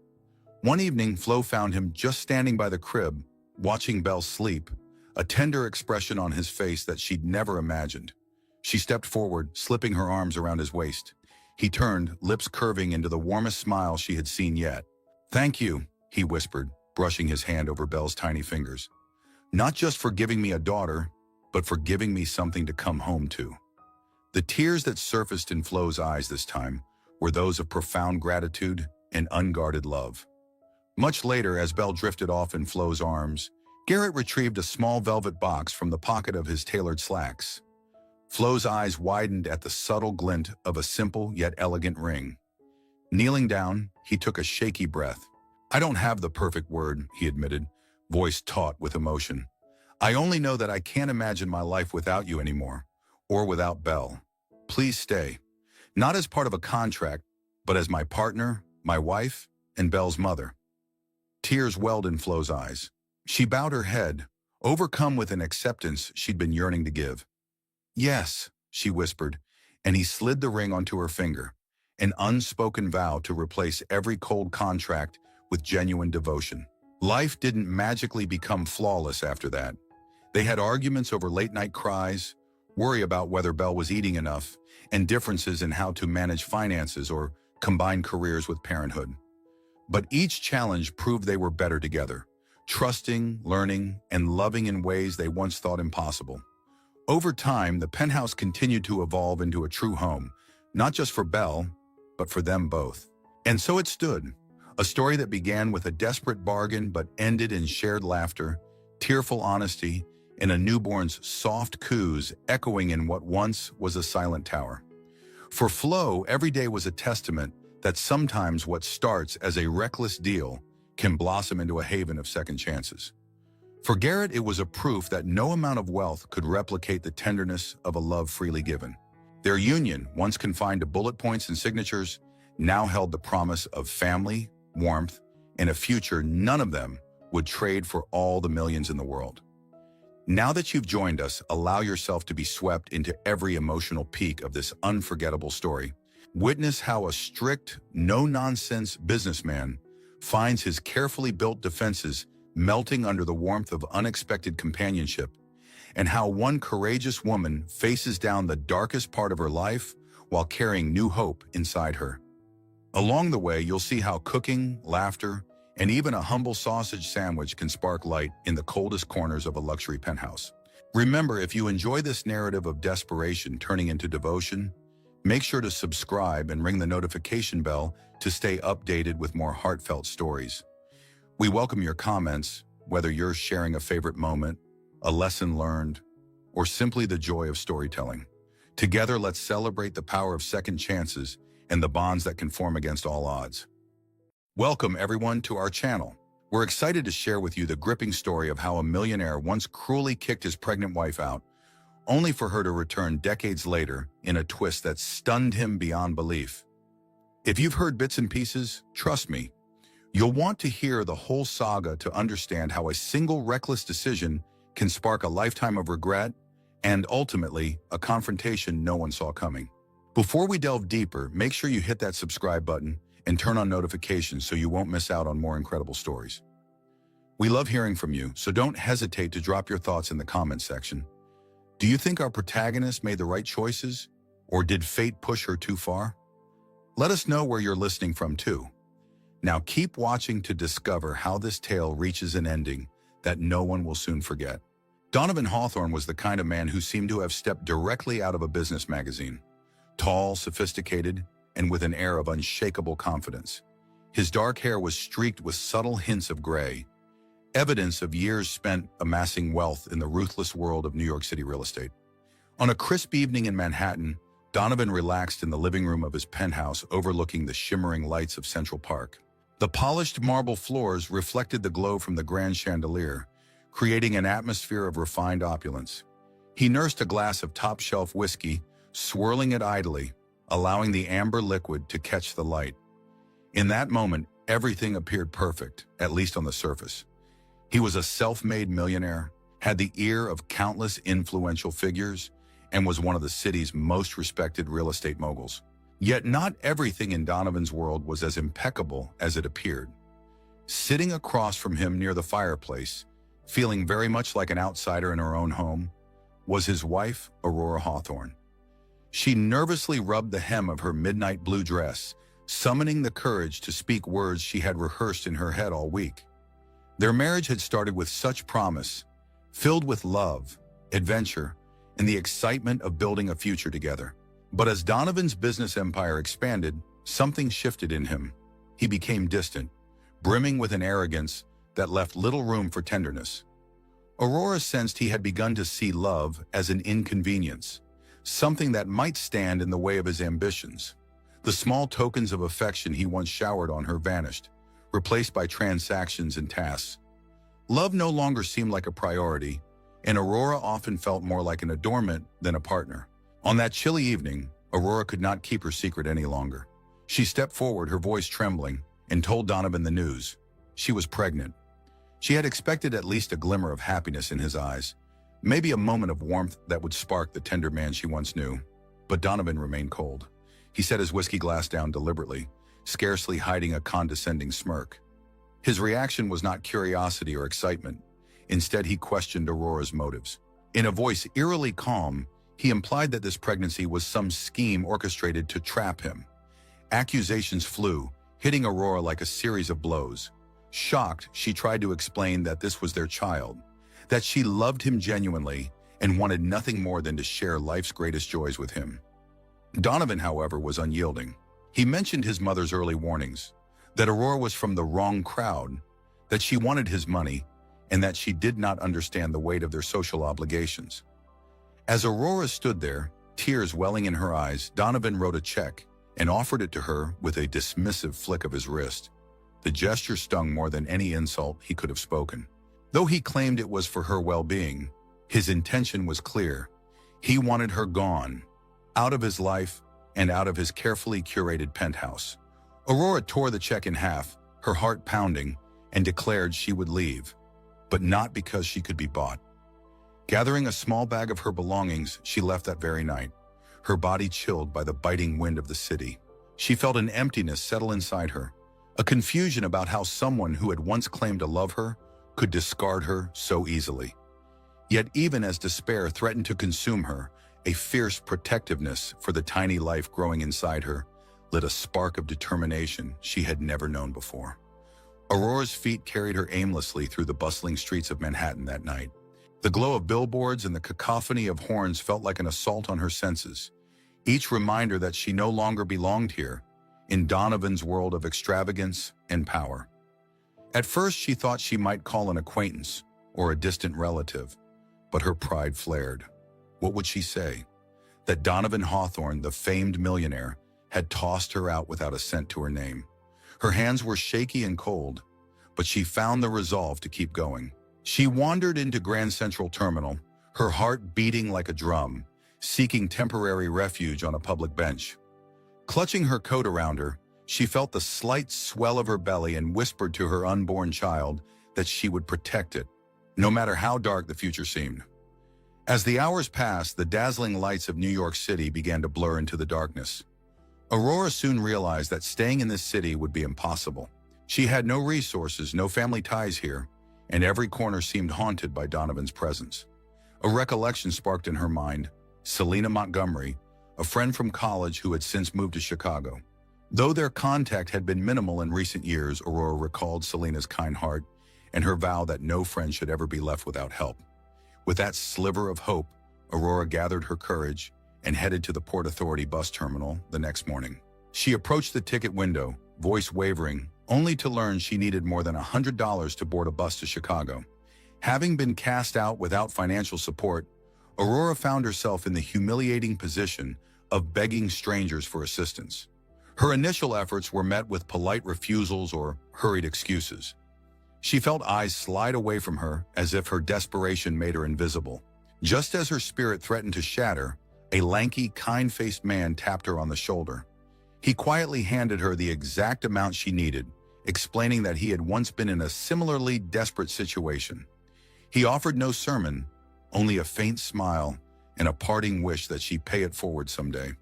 One evening, Flo found him just standing by the crib, watching Belle sleep, a tender expression on his face that she'd never imagined. She stepped forward, slipping her arms around his waist. He turned, lips curving into the warmest smile she had seen yet. "Thank you," he whispered, brushing his hand over Belle's tiny fingers. "Not just for giving me a daughter, but for giving me something to come home to." The tears that surfaced in Flo's eyes this time were those of profound gratitude and unguarded love. Much later, as Belle drifted off in Flo's arms, Garrett retrieved a small velvet box from the pocket of his tailored slacks. Flo's eyes widened at the subtle glint of a simple yet elegant ring. Kneeling down, he took a shaky breath. "I don't have the perfect word," he admitted, voice taut with emotion. "I only know that I can't imagine my life without you anymore, or without Belle. Please stay, not as part of a contract, but as my partner, my wife, and Belle's mother." Tears welled in Flo's eyes. She bowed her head, overcome with an acceptance she'd been yearning to give. "Yes," she whispered, and he slid the ring onto her finger, an unspoken vow to replace every cold contract with genuine devotion. Life didn't magically become flawless after that. They had arguments over late-night cries, worry about whether Belle was eating enough, and differences in how to manage finances or combine careers with parenthood. But each challenge proved they were better together, trusting, learning, and loving in ways they once thought impossible. Over time, the penthouse continued to evolve into a true home, not just for Belle, but for them both. And so it stood, a story that began with a desperate bargain but ended in shared laughter, tearful honesty, and a newborn's soft coos echoing in what once was a silent tower. For Flo, every day was a testament that sometimes what starts as a reckless deal can blossom into a haven of second chances. For Garrett, it was a proof that no amount of wealth could replicate the tenderness of a love freely given. Their union, once confined to bullet points and signatures, now held the promise of family, warmth, and a future none of them would trade for all the millions in the world. Now that you've joined us, allow yourself to be swept into every emotional peak of this unforgettable story. Witness how a strict, no-nonsense businessman finds his carefully built defenses melting under the warmth of unexpected companionship, and how one courageous woman faces down the darkest part of her life while carrying new hope inside her. Along the way, you'll see how cooking, laughter, and even a humble sausage sandwich can spark light in the coldest corners of a luxury penthouse. Remember, if you enjoy this narrative of desperation turning into devotion, make sure to subscribe and ring the notification bell to stay updated with more heartfelt stories. We welcome your comments, whether you're sharing a favorite moment, a lesson learned, or simply the joy of storytelling. Together, let's celebrate the power of second chances and the bonds that can form against all odds. Welcome, everyone, to our channel. We're excited to share with you the gripping story of how a millionaire once cruelly kicked his pregnant wife out, only for her to return decades later in a twist that stunned him beyond belief. If you've heard bits and pieces, trust me, you'll want to hear the whole saga to understand how a single reckless decision can spark a lifetime of regret and, ultimately, a confrontation no one saw coming. Before we delve deeper, make sure you hit that subscribe button and turn on notifications so you won't miss out on more incredible stories. We love hearing from you, so don't hesitate to drop your thoughts in the comments section. Do you think our protagonist made the right choices, or did fate push her too far? Let us know where you're listening from too. Now keep watching to discover how this tale reaches an ending that no one will soon forget. Donovan Hawthorne was the kind of man who seemed to have stepped directly out of a business magazine. Tall, sophisticated, and with an air of unshakable confidence. His dark hair was streaked with subtle hints of gray, evidence of years spent amassing wealth in the ruthless world of New York City real estate. On a crisp evening in Manhattan, Donovan relaxed in the living room of his penthouse overlooking the shimmering lights of Central Park. The polished marble floors reflected the glow from the grand chandelier, creating an atmosphere of refined opulence. He nursed a glass of top-shelf whiskey, swirling it idly, allowing the amber liquid to catch the light. In that moment, everything appeared perfect, at least on the surface. He was a self-made millionaire, had the ear of countless influential figures, and was one of the city's most respected real estate moguls. Yet not everything in Donovan's world was as impeccable as it appeared. Sitting across from him near the fireplace, feeling very much like an outsider in her own home, was his wife, Aurora Hawthorne. She nervously rubbed the hem of her midnight blue dress, summoning the courage to speak words she had rehearsed in her head all week. Their marriage had started with such promise, filled with love, adventure, and the excitement of building a future together. But as Donovan's business empire expanded, something shifted in him. He became distant, brimming with an arrogance that left little room for tenderness. Aurora sensed he had begun to see love as an inconvenience, something that might stand in the way of his ambitions. The small tokens of affection he once showered on her vanished, replaced by transactions and tasks. Love no longer seemed like a priority, and Aurora often felt more like an adornment than a partner. On that chilly evening, Aurora could not keep her secret any longer. She stepped forward, her voice trembling, and told Donovan the news. She was pregnant. She had expected at least a glimmer of happiness in his eyes, maybe a moment of warmth that would spark the tender man she once knew. But Donovan remained cold. He set his whiskey glass down deliberately, scarcely hiding a condescending smirk. His reaction was not curiosity or excitement. Instead, he questioned Aurora's motives. In a voice eerily calm, he implied that this pregnancy was some scheme orchestrated to trap him. Accusations flew, hitting Aurora like a series of blows. Shocked, she tried to explain that this was their child, that she loved him genuinely and wanted nothing more than to share life's greatest joys with him. Donovan, however, was unyielding. He mentioned his mother's early warnings, that Aurora was from the wrong crowd, that she wanted his money, and that she did not understand the weight of their social obligations. As Aurora stood there, tears welling in her eyes, Donovan wrote a check and offered it to her with a dismissive flick of his wrist. The gesture stung more than any insult he could have spoken. Though he claimed it was for her well-being, his intention was clear. He wanted her gone, out of his life and out of his carefully curated penthouse. Aurora tore the check in half, her heart pounding, and declared she would leave, but not because she could be bought. Gathering a small bag of her belongings, she left that very night, her body chilled by the biting wind of the city. She felt an emptiness settle inside her, a confusion about how someone who had once claimed to love her could discard her so easily. Yet even as despair threatened to consume her, a fierce protectiveness for the tiny life growing inside her lit a spark of determination she had never known before. Aurora's feet carried her aimlessly through the bustling streets of Manhattan that night. The glow of billboards and the cacophony of horns felt like an assault on her senses, each reminder that she no longer belonged here, in Donovan's world of extravagance and power. At first, she thought she might call an acquaintance or a distant relative, but her pride flared. What would she say? That Donovan Hawthorne, the famed millionaire, had tossed her out without a cent to her name. Her hands were shaky and cold, but she found the resolve to keep going. She wandered into Grand Central Terminal, her heart beating like a drum, seeking temporary refuge on a public bench. Clutching her coat around her, she felt the slight swell of her belly and whispered to her unborn child that she would protect it, no matter how dark the future seemed. As the hours passed, the dazzling lights of New York City began to blur into the darkness. Aurora soon realized that staying in this city would be impossible. She had no resources, no family ties here, and every corner seemed haunted by Donovan's presence. A recollection sparked in her mind: Selena Montgomery, a friend from college who had since moved to Chicago. Though their contact had been minimal in recent years, Aurora recalled Selena's kind heart and her vow that no friend should ever be left without help. With that sliver of hope, Aurora gathered her courage and headed to the Port Authority bus terminal the next morning. She approached the ticket window, voice wavering, only to learn she needed more than $100 to board a bus to Chicago. Having been cast out without financial support, Aurora found herself in the humiliating position of begging strangers for assistance. Her initial efforts were met with polite refusals or hurried excuses. She felt eyes slide away from her as if her desperation made her invisible. Just as her spirit threatened to shatter, a lanky, kind-faced man tapped her on the shoulder. He quietly handed her the exact amount she needed, explaining that he had once been in a similarly desperate situation. He offered no sermon, only a faint smile and a parting wish that she pay it forward someday.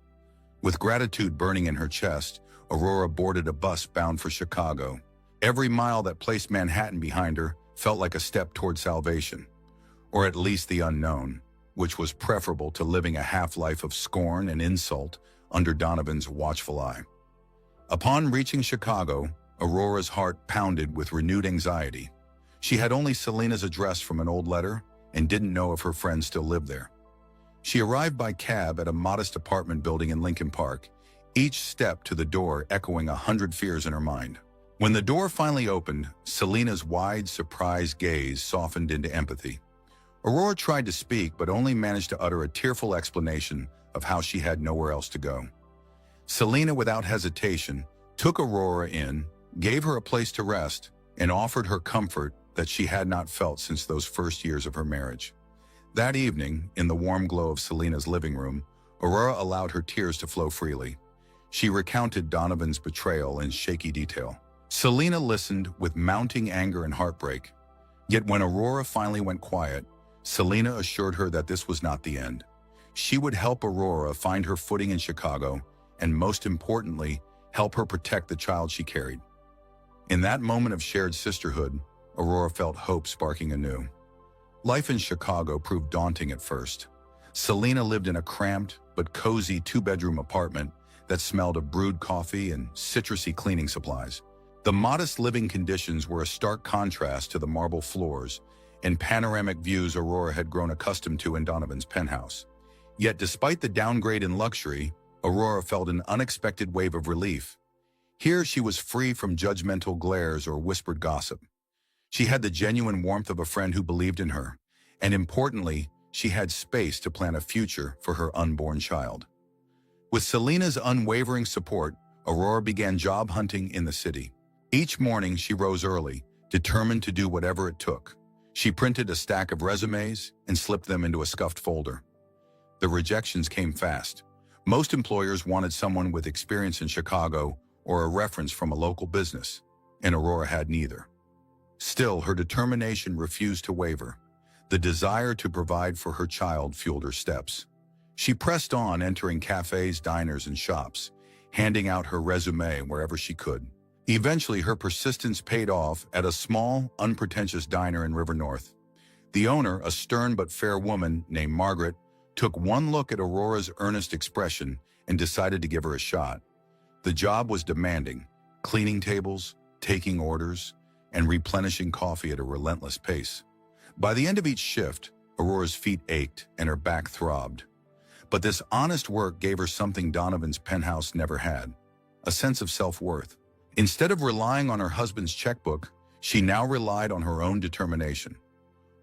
With gratitude burning in her chest, Aurora boarded a bus bound for Chicago. Every mile that placed Manhattan behind her felt like a step toward salvation, or at least the unknown, which was preferable to living a half-life of scorn and insult under Donovan's watchful eye. Upon reaching Chicago, Aurora's heart pounded with renewed anxiety. She had only Selena's address from an old letter and didn't know if her friend still lived there. She arrived by cab at a modest apartment building in Lincoln Park, each step to the door echoing 100 fears in her mind. When the door finally opened, Selena's wide, surprised gaze softened into empathy. Aurora tried to speak, but only managed to utter a tearful explanation of how she had nowhere else to go. Selena, without hesitation, took Aurora in, gave her a place to rest, and offered her comfort that she had not felt since those first years of her marriage. That evening, in the warm glow of Selena's living room, Aurora allowed her tears to flow freely. She recounted Donovan's betrayal in shaky detail. Selena listened with mounting anger and heartbreak. Yet when Aurora finally went quiet, Selena assured her that this was not the end. She would help Aurora find her footing in Chicago, and most importantly, help her protect the child she carried. In that moment of shared sisterhood, Aurora felt hope sparking anew. Life in Chicago proved daunting at first. Selena lived in a cramped but cozy two-bedroom apartment that smelled of brewed coffee and citrusy cleaning supplies. The modest living conditions were a stark contrast to the marble floors and panoramic views Aurora had grown accustomed to in Donovan's penthouse. Yet despite the downgrade in luxury, Aurora felt an unexpected wave of relief. Here she was free from judgmental glares or whispered gossip. She had the genuine warmth of a friend who believed in her, and importantly, she had space to plan a future for her unborn child. With Selena's unwavering support, Aurora began job hunting in the city. Each morning she rose early, determined to do whatever it took. She printed a stack of resumes and slipped them into a scuffed folder. The rejections came fast. Most employers wanted someone with experience in Chicago or a reference from a local business, and Aurora had neither. Still, her determination refused to waver. The desire to provide for her child fueled her steps. She pressed on, entering cafes, diners, and shops, handing out her resume wherever she could. Eventually, her persistence paid off at a small, unpretentious diner in River North. The owner, a stern but fair woman named Margaret, took one look at Aurora's earnest expression and decided to give her a shot. The job was demanding, cleaning tables, taking orders, and replenishing coffee at a relentless pace. By the end of each shift, Aurora's feet ached and her back throbbed. But this honest work gave her something Donovan's penthouse never had, a sense of self-worth. Instead of relying on her husband's checkbook, she now relied on her own determination.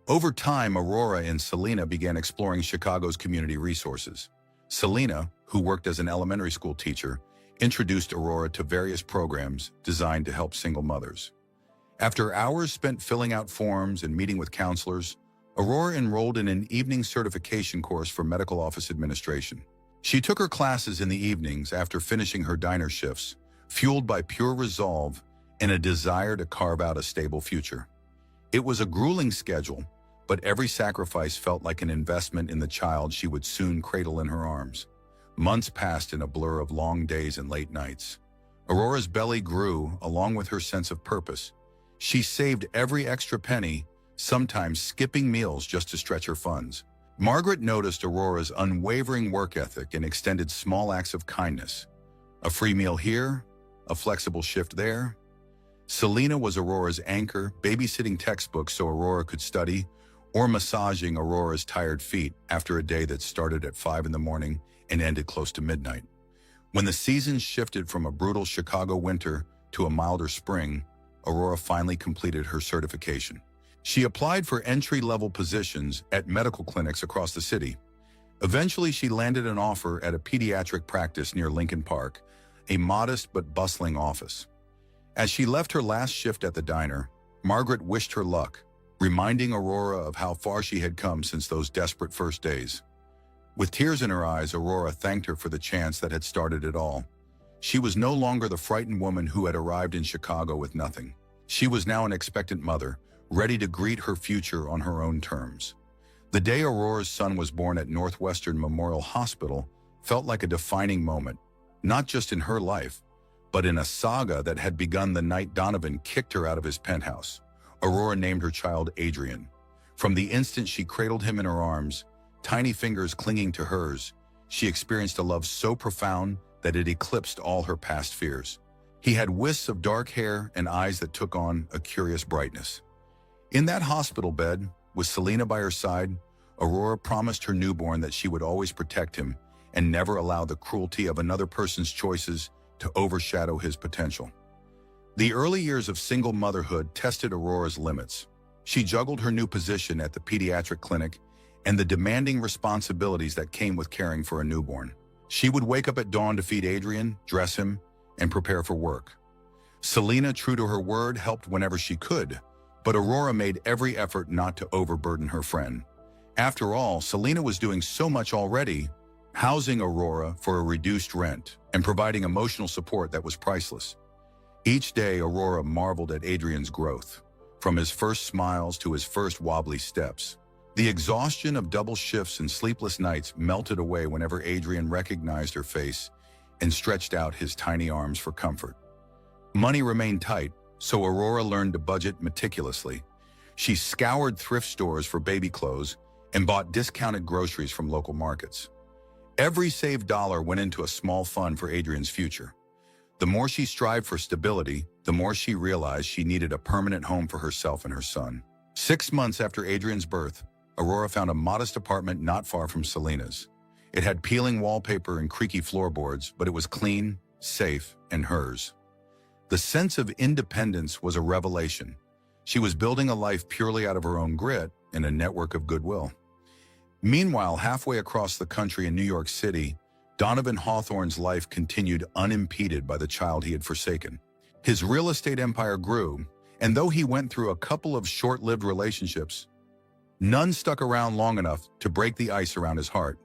Over time, Aurora and Selena began exploring Chicago's community resources. Selena, who worked as an elementary school teacher, introduced Aurora to various programs designed to help single mothers. After hours spent filling out forms and meeting with counselors, Aurora enrolled in an evening certification course for medical office administration. She took her classes in the evenings after finishing her diner shifts, fueled by pure resolve and a desire to carve out a stable future. It was a grueling schedule, but every sacrifice felt like an investment in the child she would soon cradle in her arms. Months passed in a blur of long days and late nights. Aurora's belly grew along with her sense of purpose. She saved every extra penny, sometimes skipping meals just to stretch her funds. Margaret noticed Aurora's unwavering work ethic and extended small acts of kindness. A free meal here, a flexible shift there. Selena was Aurora's anchor, babysitting textbooks so Aurora could study, or massaging Aurora's tired feet after a day that started at 5 in the morning and ended close to midnight. When the seasons shifted from a brutal Chicago winter to a milder spring, Aurora finally completed her certification. She applied for entry-level positions at medical clinics across the city. Eventually, she landed an offer at a pediatric practice near Lincoln Park, a modest but bustling office. As she left her last shift at the diner, Margaret wished her luck, reminding Aurora of how far she had come since those desperate first days. With tears in her eyes, Aurora thanked her for the chance that had started it all. She was no longer the frightened woman who had arrived in Chicago with nothing. She was now an expectant mother, ready to greet her future on her own terms. The day Aurora's son was born at Northwestern Memorial Hospital felt like a defining moment. not just in her life, but in a saga that had begun the night Donovan kicked her out of his penthouse. Aurora named her child Adrian. From the instant she cradled him in her arms, tiny fingers clinging to hers, she experienced a love so profound that it eclipsed all her past fears. He had wisps of dark hair and eyes that took on a curious brightness. In that hospital bed, with Selena by her side, Aurora promised her newborn that she would always protect him and never allow the cruelty of another person's choices to overshadow his potential. The early years of single motherhood tested Aurora's limits. She juggled her new position at the pediatric clinic and the demanding responsibilities that came with caring for a newborn. She would wake up at dawn to feed Adrian, dress him, and prepare for work. Selena, true to her word, helped whenever she could, but Aurora made every effort not to overburden her friend. After all, Selena was doing so much already, housing Aurora for a reduced rent and providing emotional support that was priceless. Each day, Aurora marveled at Adrian's growth, from his first smiles to his first wobbly steps. The exhaustion of double shifts and sleepless nights melted away whenever Adrian recognized her face and stretched out his tiny arms for comfort. Money remained tight, so Aurora learned to budget meticulously. She scoured thrift stores for baby clothes and bought discounted groceries from local markets. Every saved dollar went into a small fund for Adrian's future. The more she strived for stability, the more she realized she needed a permanent home for herself and her son. 6 months after Adrian's birth, Aurora found a modest apartment not far from Selena's. It had peeling wallpaper and creaky floorboards, but it was clean, safe, and hers. The sense of independence was a revelation. She was building a life purely out of her own grit and a network of goodwill. Meanwhile, halfway across the country in New York City, Donovan Hawthorne's life continued unimpeded by the child he had forsaken. His real estate empire grew, and though he went through a couple of short-lived relationships, none stuck around long enough to break the ice around his heart.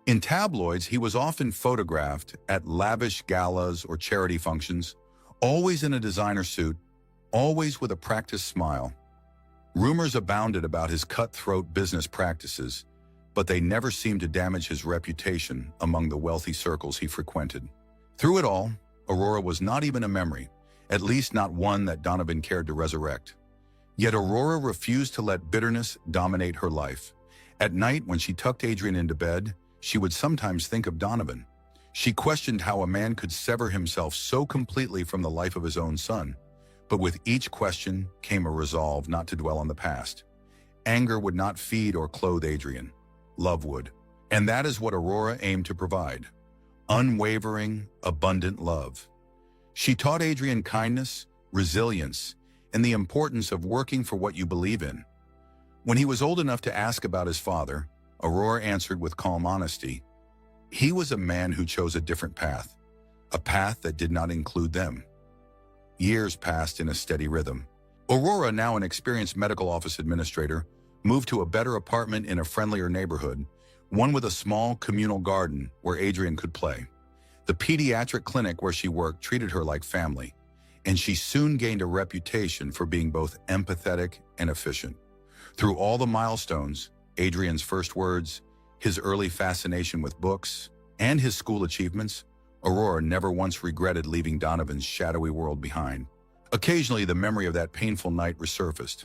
In tabloids, he was often photographed at lavish galas or charity functions, always in a designer suit, always with a practiced smile. Rumors abounded about his cutthroat business practices, but they never seemed to damage his reputation among the wealthy circles he frequented. Through it all, Aurora was not even a memory, at least not one that Donovan cared to resurrect. Yet Aurora refused to let bitterness dominate her life. At night, when she tucked Adrian into bed, she would sometimes think of Donovan. She questioned how a man could sever himself so completely from the life of his own son. But with each question came a resolve not to dwell on the past. Anger would not feed or clothe Adrian. Love would. And that is what Aurora aimed to provide. Unwavering, abundant love. She taught Adrian kindness, resilience, and the importance of working for what you believe in. When he was old enough to ask about his father, Aurora answered with calm honesty. He was a man who chose a different path, a path that did not include them. Years passed in a steady rhythm. Aurora, now an experienced medical office administrator, moved to a better apartment in a friendlier neighborhood, one with a small communal garden where Adrian could play. The pediatric clinic where she worked treated her like family, and she soon gained a reputation for being both empathetic and efficient. Through all the milestones, Adrian's first words, his early fascination with books, and his school achievements, Aurora never once regretted leaving Donovan's shadowy world behind. Occasionally, the memory of that painful night resurfaced,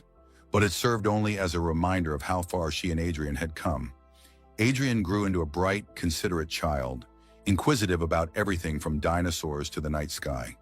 but it served only as a reminder of how far she and Adrian had come. Adrian grew into a bright, considerate child, inquisitive about everything from dinosaurs to the night sky.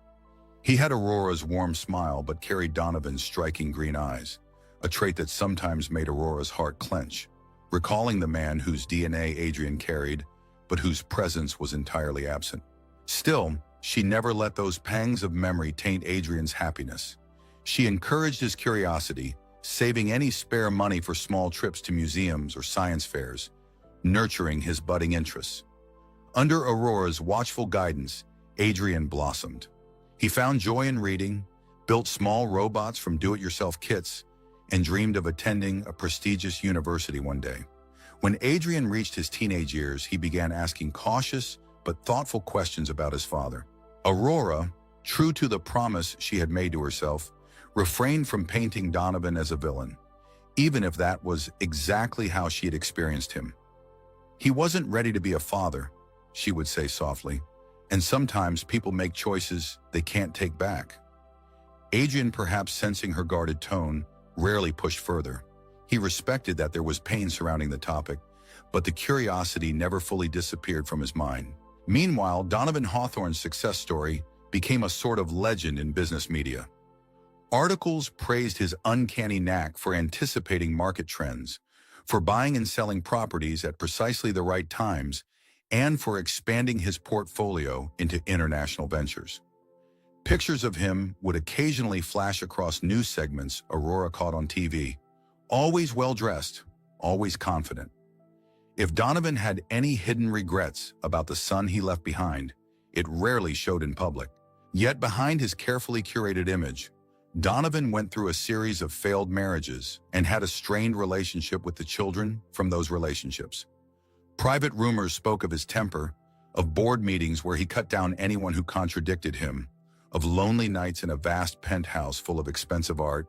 He had Aurora's warm smile but carried Donovan's striking green eyes, a trait that sometimes made Aurora's heart clench, recalling the man whose DNA Adrian carried, but whose presence was entirely absent. Still, she never let those pangs of memory taint Adrian's happiness. She encouraged his curiosity, saving any spare money for small trips to museums or science fairs, nurturing his budding interests. Under Aurora's watchful guidance, Adrian blossomed. He found joy in reading, built small robots from do-it-yourself kits, and dreamed of attending a prestigious university one day. When Adrian reached his teenage years, he began asking cautious but thoughtful questions about his father. Aurora, true to the promise she had made to herself, refrained from painting Donovan as a villain, even if that was exactly how she had experienced him. He wasn't ready to be a father, she would say softly, And sometimes people make choices they can't take back. Adrian, perhaps sensing her guarded tone, rarely pushed further. He respected that there was pain surrounding the topic, but the curiosity never fully disappeared from his mind. Meanwhile, Donovan Hawthorne's success story became a sort of legend in business media. Articles praised his uncanny knack for anticipating market trends, for buying and selling properties at precisely the right times, and for expanding his portfolio into international ventures. Pictures of him would occasionally flash across news segments Aurora caught on TV, always well-dressed, always confident. If Donovan had any hidden regrets about the son he left behind, it rarely showed in public. Yet behind his carefully curated image, Donovan went through a series of failed marriages and had a strained relationship with the children from those relationships. Private rumors spoke of his temper, of board meetings where he cut down anyone who contradicted him, of lonely nights in a vast penthouse full of expensive art,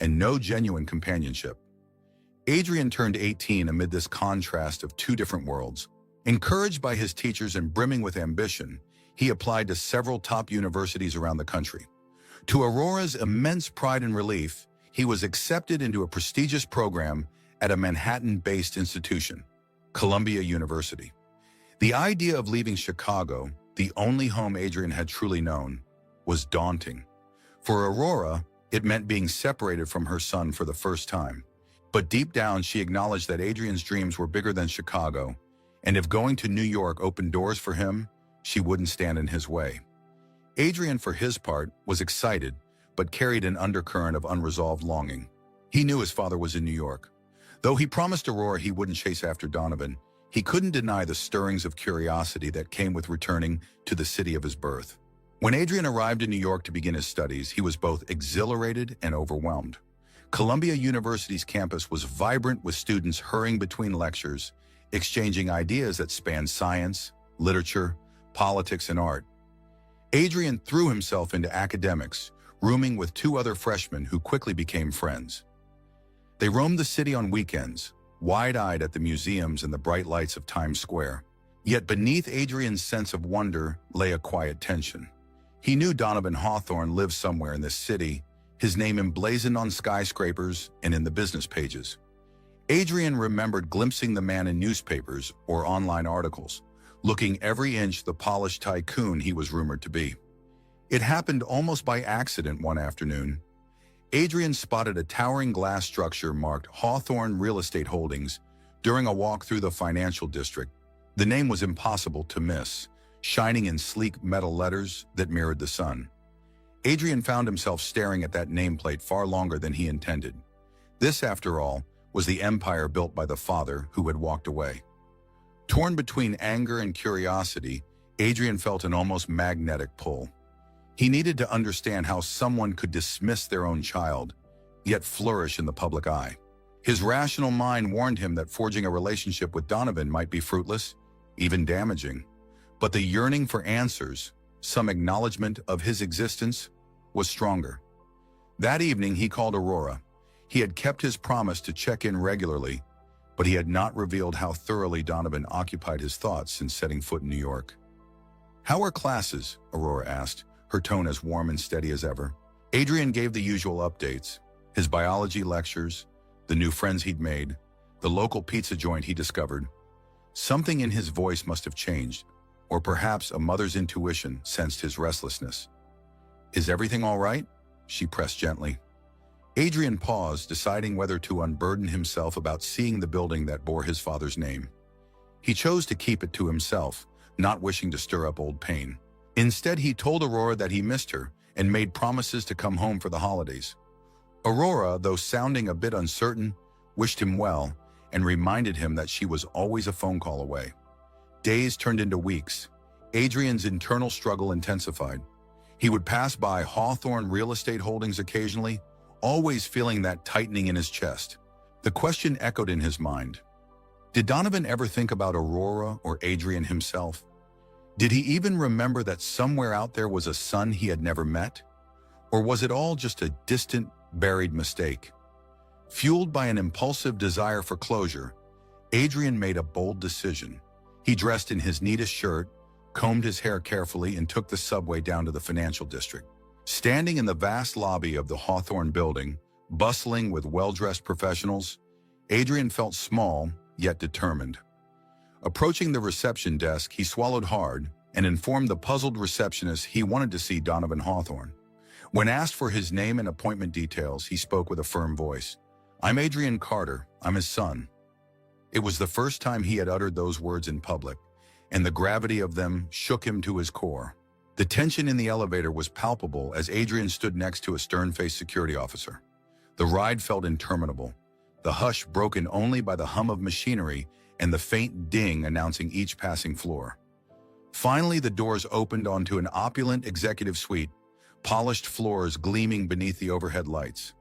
and no genuine companionship. Adrian turned 18 amid this contrast of two different worlds. Encouraged by his teachers and brimming with ambition, he applied to several top universities around the country. To Aurora's immense pride and relief, he was accepted into a prestigious program at a Manhattan-based institution, Columbia University. The idea of leaving Chicago, the only home Adrian had truly known, was daunting. For Aurora, it meant being separated from her son for the first time. But deep down, she acknowledged that Adrian's dreams were bigger than Chicago, and if going to New York opened doors for him, she wouldn't stand in his way. Adrian, for his part, was excited, but carried an undercurrent of unresolved longing. He knew his father was in New York. Though he promised Aurora he wouldn't chase after Donovan, he couldn't deny the stirrings of curiosity that came with returning to the city of his birth. When Adrian arrived in New York to begin his studies, he was both exhilarated and overwhelmed. Columbia University's campus was vibrant with students hurrying between lectures, exchanging ideas that spanned science, literature, politics, and art. Adrian threw himself into academics, rooming with two other freshmen who quickly became friends. They roamed the city on weekends, wide-eyed at the museums and the bright lights of Times Square. Yet beneath Adrian's sense of wonder lay a quiet tension. He knew Donovan Hawthorne lived somewhere in this city, his name emblazoned on skyscrapers and in the business pages. Adrian remembered glimpsing the man in newspapers or online articles, looking every inch the polished tycoon he was rumored to be. It happened almost by accident one afternoon. Adrian spotted a towering glass structure marked Hawthorne Real Estate Holdings during a walk through the financial district. The name was impossible to miss, shining in sleek metal letters that mirrored the sun. Adrian found himself staring at that nameplate far longer than he intended. This, after all, was the empire built by the father who had walked away. Torn between anger and curiosity, Adrian felt an almost magnetic pull. He needed to understand how someone could dismiss their own child, yet flourish in the public eye. His rational mind warned him that forging a relationship with Donovan might be fruitless, even damaging. But the yearning for answers, some acknowledgement of his existence, was stronger. That evening, he called Aurora. He had kept his promise to check in regularly, but he had not revealed how thoroughly Donovan occupied his thoughts since setting foot in New York. "How are classes?" Aurora asked, her tone as warm and steady as ever. Adrian gave the usual updates: his biology lectures, the new friends he'd made, the local pizza joint he discovered. Something in his voice must have changed, or perhaps a mother's intuition sensed his restlessness. "Is everything all right?" she pressed gently. Adrian paused, deciding whether to unburden himself about seeing the building that bore his father's name. He chose to keep it to himself, not wishing to stir up old pain. Instead, he told Aurora that he missed her and made promises to come home for the holidays. Aurora, though sounding a bit uncertain, wished him well and reminded him that she was always a phone call away. Days turned into weeks. Adrian's internal struggle intensified. He would pass by Hawthorne Real Estate Holdings occasionally, always feeling that tightening in his chest. The question echoed in his mind. Did Donovan ever think about Aurora or Adrian himself? Did he even remember that somewhere out there was a son he had never met? Or was it all just a distant, buried mistake? Fueled by an impulsive desire for closure, Adrian made a bold decision. He dressed in his neatest shirt, combed his hair carefully, and took the subway down to the financial district. Standing in the vast lobby of the Hawthorne building, bustling with well-dressed professionals, Adrian felt small, yet determined. Approaching the reception desk, he swallowed hard and informed the puzzled receptionist he wanted to see Donovan Hawthorne. When asked for his name and appointment details, he spoke with a firm voice. "I'm Adrian Carter. I'm his son." It was the first time he had uttered those words in public, and the gravity of them shook him to his core. The tension in the elevator was palpable as Adrian stood next to a stern-faced security officer. The ride felt interminable, the hush broken only by the hum of machinery and the faint ding announcing each passing floor. Finally, the doors opened onto an opulent executive suite, polished floors gleaming beneath the overhead lights.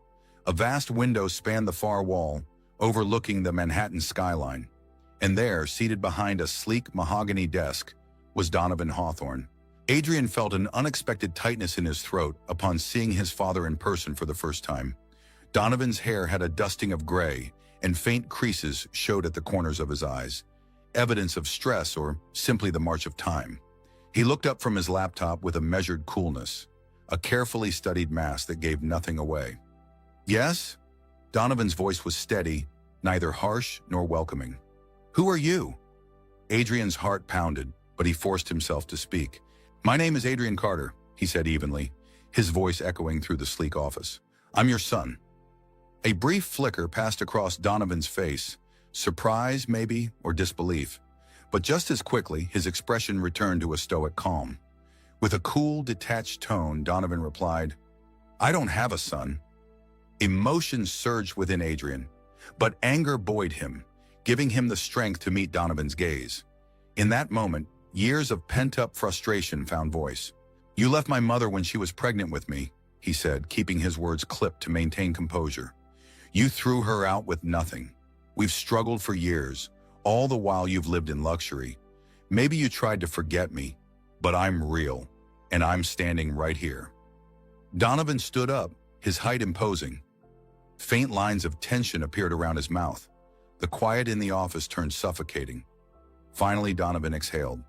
A vast window spanned the far wall, overlooking the Manhattan skyline. And there, seated behind a sleek mahogany desk, was Donovan Hawthorne. Adrian felt an unexpected tightness in his throat upon seeing his father in person for the first time. Donovan's hair had a dusting of gray, and faint creases showed at the corners of his eyes, evidence of stress or simply the march of time. He looked up from his laptop with a measured coolness, a carefully studied mask that gave nothing away. "Yes?" Donovan's voice was steady, neither harsh nor welcoming. "Who are you?" Adrian's heart pounded, but he forced himself to speak. "My name is Adrian Carter," he said evenly, his voice echoing through the sleek office. "I'm your son." A brief flicker passed across Donovan's face, surprise maybe, or disbelief. But just as quickly, his expression returned to a stoic calm. With a cool, detached tone, Donovan replied, "I don't have a son." Emotion surged within Adrian, but anger buoyed him, giving him the strength to meet Donovan's gaze. In that moment, years of pent-up frustration found voice. "You left my mother when she was pregnant with me," he said, keeping his words clipped to maintain composure. "You threw her out with nothing. We've struggled for years, all the while you've lived in luxury. Maybe you tried to forget me, but I'm real, and I'm standing right here." Donovan stood up, his height imposing. Faint lines of tension appeared around his mouth. The quiet in the office turned suffocating. Finally, Donovan exhaled.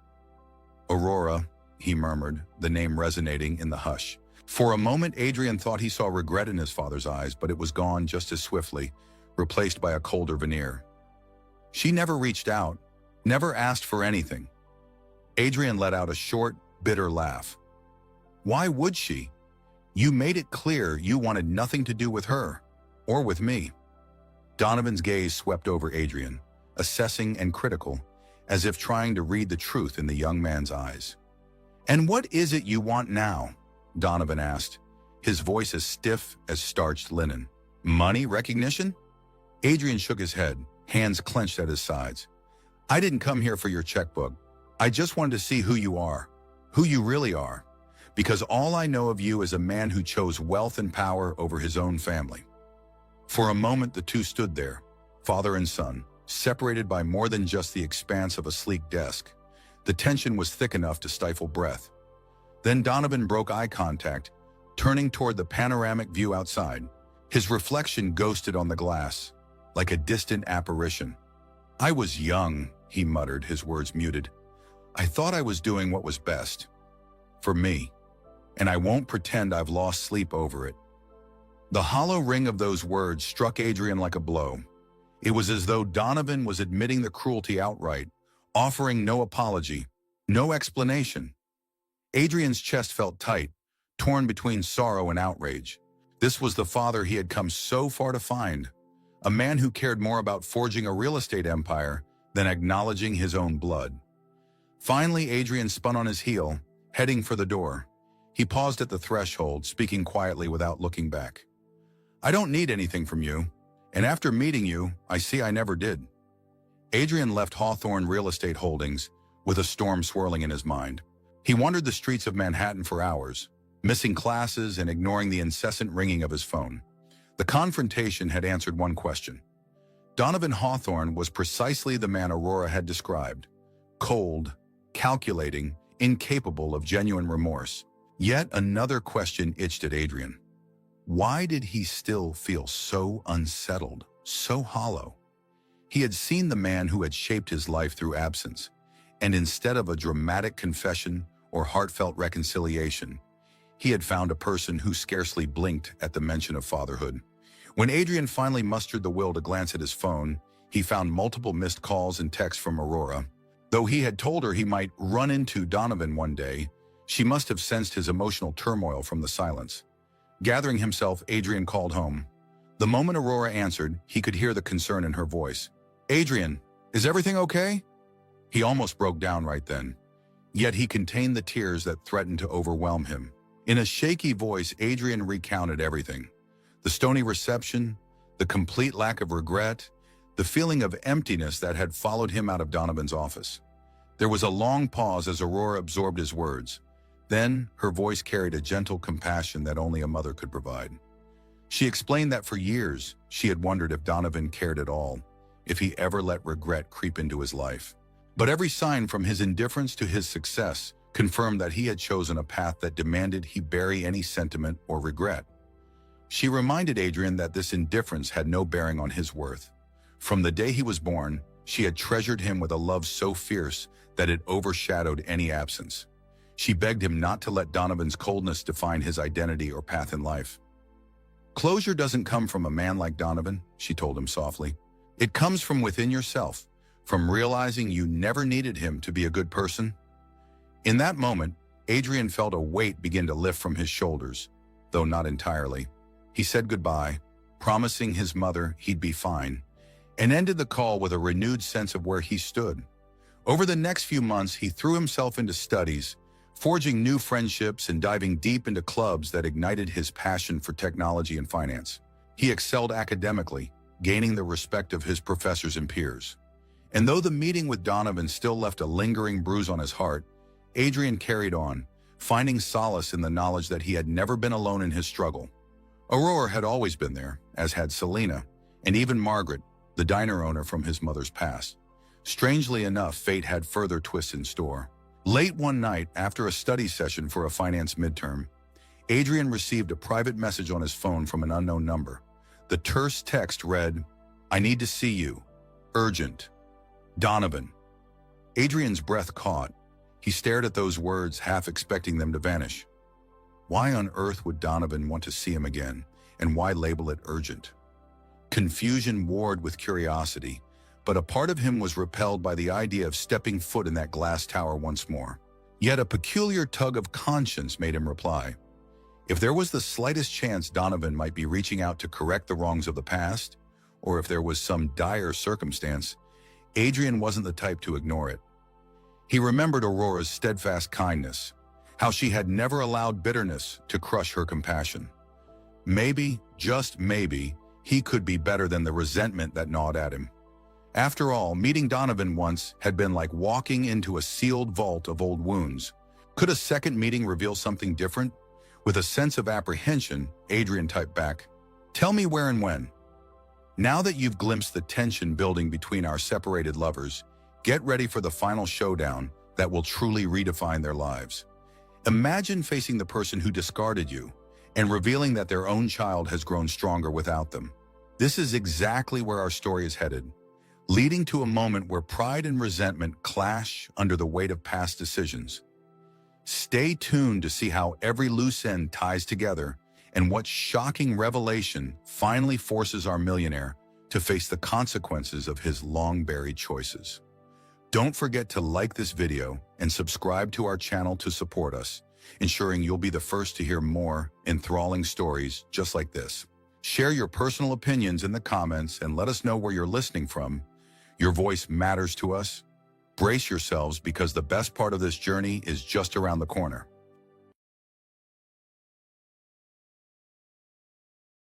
"Aurora," he murmured, the name resonating in the hush. For a moment, Adrian thought he saw regret in his father's eyes, but it was gone just as swiftly, replaced by a colder veneer. "She never reached out, never asked for anything." Adrian let out a short, bitter laugh. "Why would she? You made it clear you wanted nothing to do with her, or with me." Donovan's gaze swept over Adrian, assessing and critical, as if trying to read the truth in the young man's eyes. "And what is it you want now?" Donovan asked, his voice as stiff as starched linen. "Money, recognition?" Adrian shook his head, hands clenched at his sides. "I didn't come here for your checkbook. I just wanted to see who you are, who you really are, because all I know of you is a man who chose wealth and power over his own family." For a moment, the two stood there, father and son, separated by more than just the expanse of a sleek desk. The tension was thick enough to stifle breath. Then Donovan broke eye contact, turning toward the panoramic view outside. His reflection ghosted on the glass, like a distant apparition. "I was young," he muttered, his words muted. "I thought I was doing what was best. For me. And I won't pretend I've lost sleep over it." The hollow ring of those words struck Adrian like a blow. It was as though Donovan was admitting the cruelty outright, offering no apology, no explanation. Adrian's chest felt tight, torn between sorrow and outrage. This was the father he had come so far to find, a man who cared more about forging a real estate empire than acknowledging his own blood. Finally, Adrian spun on his heel, heading for the door. He paused at the threshold, speaking quietly without looking back. "I don't need anything from you, and after meeting you, I see I never did." Adrian left Hawthorne Real Estate Holdings with a storm swirling in his mind. He wandered the streets of Manhattan for hours, missing classes and ignoring the incessant ringing of his phone. The confrontation had answered one question. Donovan Hawthorne was precisely the man Aurora had described: cold, calculating, incapable of genuine remorse. Yet another question itched at Adrian. Why did he still feel so unsettled, so hollow? He had seen the man who had shaped his life through absence, And instead of a dramatic confession or heartfelt reconciliation, he had found a person who scarcely blinked at the mention of fatherhood. When Adrian finally mustered the will to glance at his phone, he found multiple missed calls and texts from Aurora. Though he had told her he might run into Donovan one day, she must have sensed his emotional turmoil from the silence. Gathering himself, Adrian called home. The moment Aurora answered, he could hear the concern in her voice. "Adrian, is everything okay?" He almost broke down right then. Yet he contained the tears that threatened to overwhelm him. In a shaky voice, Adrian recounted everything. The stony reception, the complete lack of regret, the feeling of emptiness that had followed him out of Donovan's office. There was a long pause as Aurora absorbed his words. Then, her voice carried a gentle compassion that only a mother could provide. She explained that for years, she had wondered if Donovan cared at all, if he ever let regret creep into his life. But every sign from his indifference to his success confirmed that he had chosen a path that demanded he bury any sentiment or regret. She reminded Adrian that this indifference had no bearing on his worth. From the day he was born, she had treasured him with a love so fierce that it overshadowed any absence. She begged him not to let Donovan's coldness define his identity or path in life. "Closure doesn't come from a man like Donovan," she told him softly. "It comes from within yourself, from realizing you never needed him to be a good person." In that moment, Adrian felt a weight begin to lift from his shoulders, though not entirely. He said goodbye, promising his mother he'd be fine, and ended the call with a renewed sense of where he stood. Over the next few months, he threw himself into studies, forging new friendships and diving deep into clubs that ignited his passion for technology and finance. He excelled academically, gaining the respect of his professors and peers. And though the meeting with Donovan still left a lingering bruise on his heart, Adrian carried on, finding solace in the knowledge that he had never been alone in his struggle. Aurora had always been there, as had Selena, and even Margaret, the diner owner from his mother's past. Strangely enough, fate had further twists in store. Late one night, after a study session for a finance midterm, Adrian received a private message on his phone from an unknown number. The terse text read, "I need to see you. Urgent. Donovan." Adrian's breath caught. He stared at those words, half expecting them to vanish. Why on earth would Donovan want to see him again, and why label it urgent? Confusion warred with curiosity, but a part of him was repelled by the idea of stepping foot in that glass tower once more. Yet a peculiar tug of conscience made him reply. If there was the slightest chance Donovan might be reaching out to correct the wrongs of the past, or if there was some dire circumstance, Adrian wasn't the type to ignore it. He remembered Aurora's steadfast kindness, how she had never allowed bitterness to crush her compassion. Maybe, just maybe, he could be better than the resentment that gnawed at him. After all, meeting Donovan once had been like walking into a sealed vault of old wounds. Could a second meeting reveal something different? With a sense of apprehension, Adrian typed back, "Tell me where and when." Now that you've glimpsed the tension building between our separated lovers, get ready for the final showdown that will truly redefine their lives. Imagine facing the person who discarded you and revealing that their own child has grown stronger without them. This is exactly where our story is headed, leading to a moment where pride and resentment clash under the weight of past decisions. Stay tuned to see how every loose end ties together and what shocking revelation finally forces our millionaire to face the consequences of his long-buried choices. Don't forget to like this video and subscribe to our channel to support us, ensuring you'll be the first to hear more enthralling stories just like this. Share your personal opinions in the comments and let us know where you're listening from. Your voice matters to us. Brace yourselves because the best part of this journey is just around the corner.